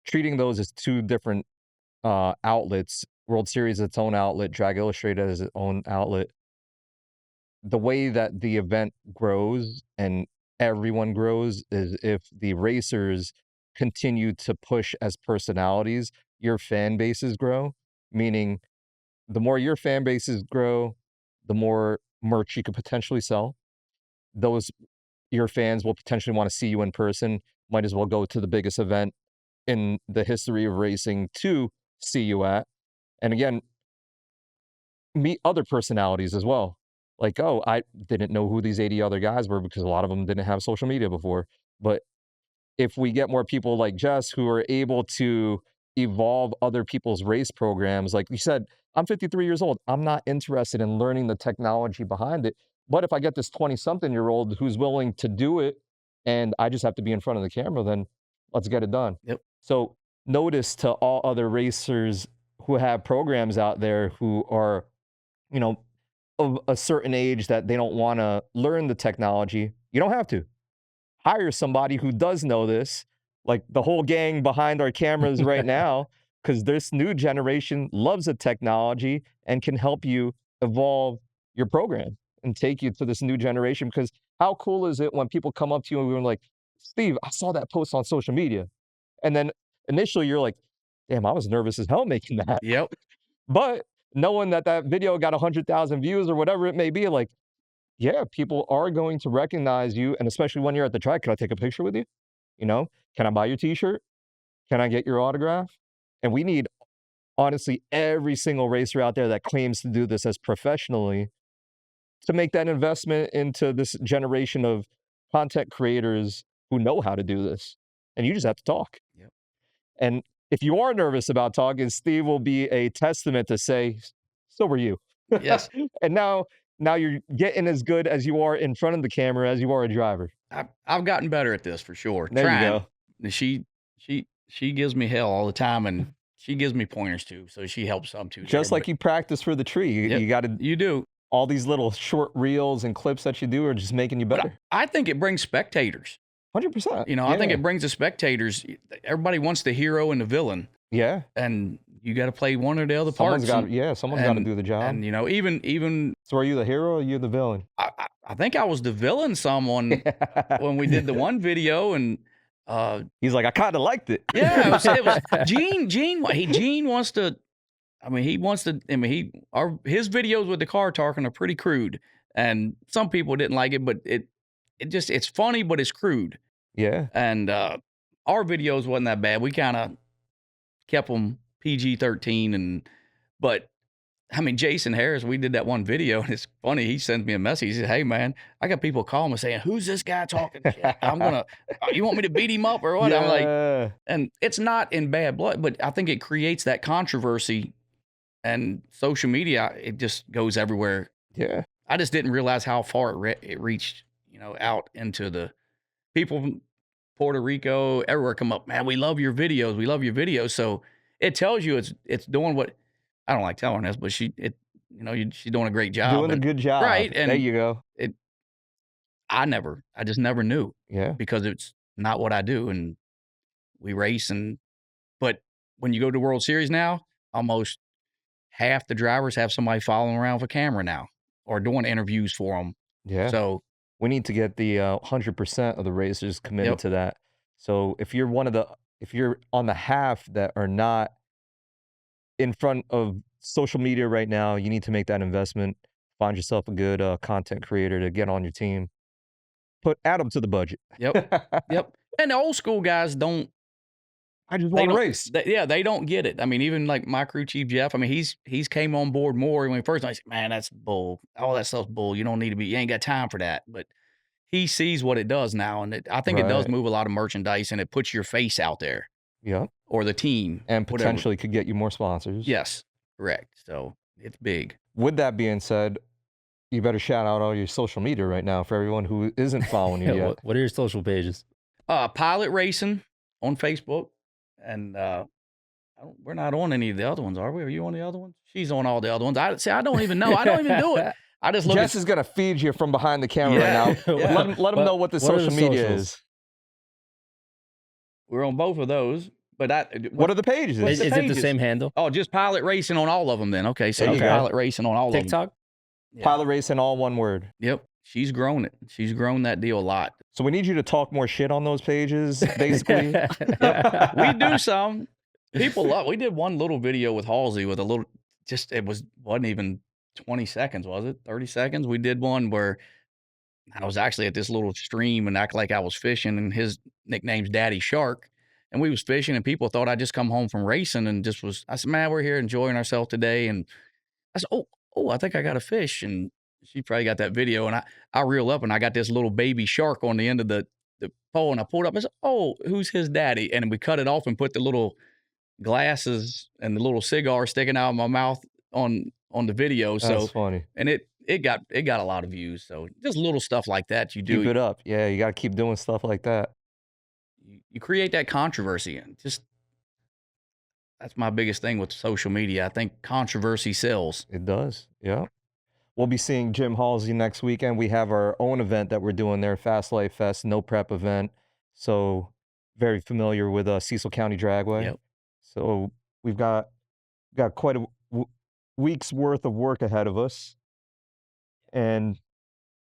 Treating those as two different outlets, World Series its own outlet, Drag Illustrated as its own outlet. The way that the event grows and everyone grows is if the racers continue to push as personalities, your fan bases grow. Meaning, the more your fan bases grow, the more merch you could potentially sell. Your fans will potentially want to see you in person. Might as well go to the biggest event in the history of racing to see you at. And again, meet other personalities as well. Like, oh, I didn't know who these 80 other guys were, because a lot of them didn't have social media before. But if we get more people like Jess who are able to evolve other people's race programs, like you said, I'm 53 years old. I'm not interested in learning the technology behind it. But if I get this 20-something-year-old who's willing to do it, and I just have to be in front of the camera, then let's get it done. Yep. So notice to all other racers who have programs out there who are, you know, of a certain age that they don't want to learn the technology, you don't have to. Hire somebody who does know this, like the whole gang behind our cameras right now, because this new generation loves the technology and can help you evolve your program and take you to this new generation. Because how cool is it when people come up to you and we're like, Steve, I saw that post on social media. And then initially you're like, damn, I was nervous as hell making that. Yep. But knowing that that video got 100,000 views or whatever it may be, like, yeah, people are going to recognize you, and especially when you're at the track, "Can I take a picture with you?" You know? "Can I buy your T-shirt? Can I get your autograph?" And we need, honestly, every single racer out there that claims to do this as professionally to make that investment into this generation of content creators who know how to do this, and you just have to talk. Yep. And if you are nervous about talking, Steve will be a testament to say, "So were you." Yes. And now you're getting as good as you are in front of the camera as you are a driver. I've gotten better at this for sure. There you go. And she gives me hell all the time, and she gives me pointers too. So she helps some too. Just like you practice for the tree. Yep, You gotta you do. all these little short reels and clips that you do are just making you But better. I think it brings spectators. 100%. You know, I think it brings the spectators. Everybody wants the hero and the villain, Yeah. and you got to play one or the other Someone's parts. someone's got to and- do the job. And you know, even So are you the hero or are you the villain? I think I was the villain. Someone when we did the one video, and He's like, "I kind of liked it." yeah, it was Gene. Gene wants to. I mean, he wants to. I mean, his videos with the car talking are pretty crude, and some people didn't like it, but it's funny, but it's crude. Yeah. And our videos wasn't that bad. We kind of kept them PG-13, but I mean, Jason Harris, we did that one video, and it's funny. He sends me a message. He says, "Hey man, I got people calling me saying, who's this guy talking shit? You want me to beat him up or what?" I'm like, Yeah. and it's not in bad blood, but I think it creates that controversy, and social media, it just goes everywhere. Yeah. I just didn't realize how far it reached, you know, out into the people from Puerto Rico, everywhere come up, "Man, we love your videos. We love your videos." So it tells you it's doing what, I don't like telling this, but she's doing a great job. Doing a good job. right, and- there you go. I just never knew, Yeah. because it's not what I do, and we race, but when you go to World Series now, almost half the drivers have somebody following around with a camera now, or doing interviews for them. Yeah. So We need to get the 100% of the racers committed Yep. to that. So if you're if you're on the half that are not in front of social media right now, you need to make that investment. Find yourself a good content creator to get on your team. Add them to the budget. Yep. Yep. And the old school guys don't. I just They want to don't- race. They don't get it. I mean, even like my crew chief Jeff. I mean, he's came on board more when first I said, "Man, that's bull. All that stuff's bull. You don't need to be. You ain't got time for that." But he sees what it does now, and I think it does Right. move a lot of merchandise, and it puts your face out there, Yeah. or the team, And whatever. potentially could get you more sponsors. Yes, correct. So it's big. With that being said, you better shout out all your social media right now for everyone who isn't following you yet. What are your social pages? Pilot Racing on Facebook, and we're not on any of the other ones, are we? Are you on the other ones? She's on all the other ones. I don't even know. I don't even do it. I just look Jess at. is gonna feed you from behind the camera Yeah. right now. Yeah. Let him know what the What are the social media socials? is. We're on both of those, but What are the pages? What's Is the it the pages? same handle? Oh, just Pilot Racing on all of them then. Okay, so There you it's go. Pilot Racing on all of them. TikTok? Yeah. Pilot Racing, all one word. Yep. She's grown it. She's grown that deal a lot. So we need you to talk more shit on those pages, basically. We do some. People love. We did one little video with Halsey with a little. Wasn't even 20 seconds, was it? 30 seconds. We did one where I was actually at this little stream and act like I was fishing, and his nickname's Daddy Shark. And we was fishing, and people thought I just come home from racing and just was. I said, "Man, we're here enjoying ourselves today." And I said, "Oh, I think I got a fish." And she probably got that video, and I reel up, and I got this little baby shark on the end of the pole, and I pulled up. I said, "Oh, who's his daddy?" And we cut it off and put the little glasses and the little cigar sticking out of my mouth on the video. That's So, funny. and it got a lot of views. So just little stuff like that you do. Keep it up. Yeah, you got to keep doing stuff like that. You create that controversy, and just that's my biggest thing with social media. I think controversy sells. It does. Yeah. We'll be seeing Jim Halsey next weekend. We have our own event that we're doing there, Fast Life Fest, no prep event. So very familiar with Cecil County Dragway. Yep. So we've got quite a week's worth of work ahead of us. And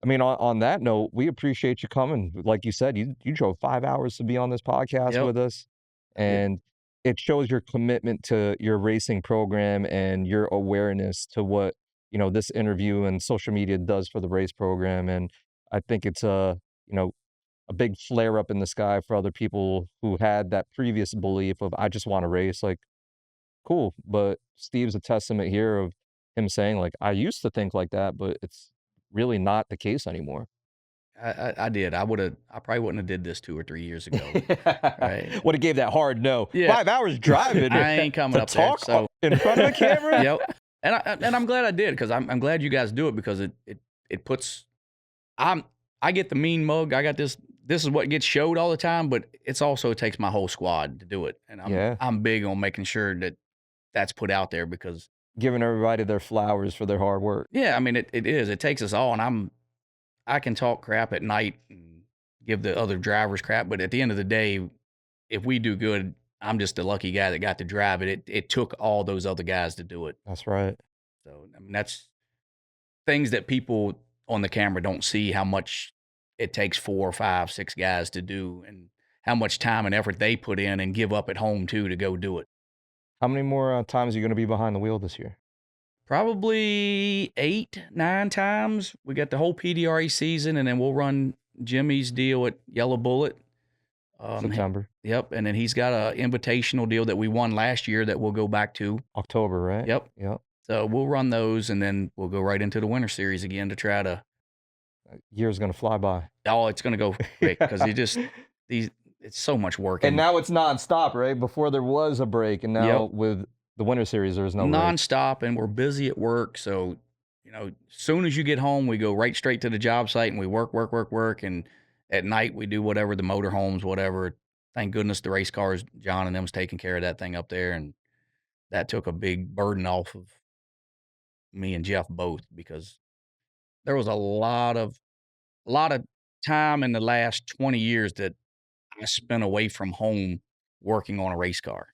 I mean, on that note, we appreciate you coming. Like you said, you drove 5 hours to be on this podcast Yep. with us. And it shows your commitment to your racing program and your awareness to what, this interview and social media does for the race program. And I think it's a big flare up in the sky for other people who had that previous belief of I just want to race. Like, cool. But Steve's a testament here of him saying, like, I used to think like that, but it's really not the case anymore. I did. I probably wouldn't have did this 2 or 3 years ago. Right. Would have gave that hard no. Yeah. 5 hours driving. I ain't coming to up there. talk So in front of a camera. yep. And I'm glad I did, because I'm glad you guys do it, because it puts I get the mean mug. I got this is what gets showed all the time, but it takes my whole squad to do it. And I'm big on making sure that that's put out there, because Giving everybody their flowers for their hard work. yeah, I mean it is. It takes us all, and I can talk crap at night and give the other drivers crap, but at the end of the day, if we do good, I'm just the lucky guy that got to drive it. It took all those other guys to do it. That's right. So I mean, that's things that people on the camera don't see, how much it takes 4, 5, 6 guys to do, and how much time and effort they put in and give up at home too to go do it. How many more times are you going to be behind the wheel this year? Probably 8, 9 times. We got the whole PDRA season, and then we'll run Jimmy's deal at Yellow Bullet. September. Yep, and then he's got a invitational deal that we won last year that we'll go back to. October, right? Yep. Yep. So we'll run those, and then we'll go right into the Winter Series again to try to. Year's going to fly by. Oh, it's going to go quick, because it's so much work. And now it's nonstop, right? Before there was a break, and now Yep. with the Winter Series, there's no break. Nonstop, and we're busy at work. So, as soon as you get home, we go right straight to the job site, and we work. And at night, we do whatever, the motorhomes, whatever. Thank goodness the race cars, John and them's taking care of that thing up there. And that took a big burden off of me and Jeff both, because there was a lot of time in the last 20 years that I spent away from home working on a race car.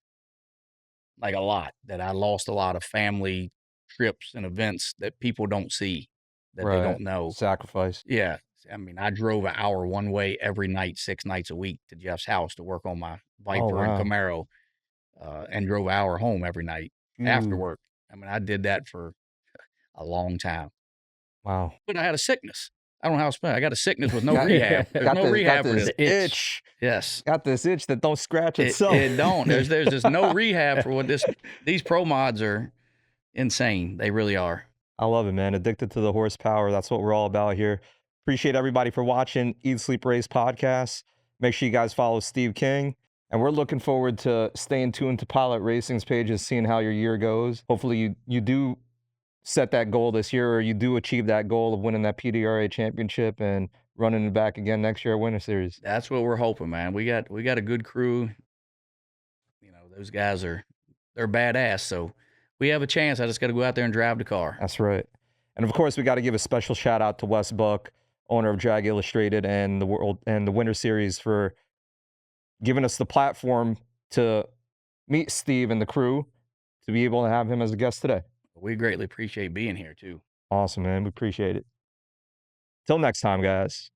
Like, a lot, that I lost a lot of family trips and events that people don't see, that they don't know. Sacrifice. Yeah. I mean, I drove an hour one way every night, 6 nights a week, to Jeff's house to work on my Viper wow. and Camaro, and drove an hour home every night after Ooh. work. I mean, I did that for a long time. Wow. But I had a sickness. I don't know how to explain it. I got a sickness with no rehab. There's no rehab for this itch. Yes. Got this itch that don't scratch itself. It don't. There's just no rehab for what these pro mods are. Insane. They really are. I love it, man. Addicted to the horsepower. That's what we're all about here. Appreciate everybody for watching Eat, Sleep, Race podcast. Make sure you guys follow Steve King. And we're looking forward to staying tuned to Pilot Racing's pages, seeing how your year goes. Hopefully you do set that goal this year, or you do achieve that goal of winning that PDRA championship and running it back again next year at Winter Series. That's what we're hoping, man. We got a good crew. Those guys they're badass. So we have a chance. I just got to go out there and drive the car. That's right. And of course, we got to give a special shout out to Wes Buck, owner of Drag Illustrated and the Winter Series, for giving us the platform to meet Steve and the crew, to be able to have him as a guest today. We greatly appreciate being here too. Awesome, man. We appreciate it. Till next time, guys.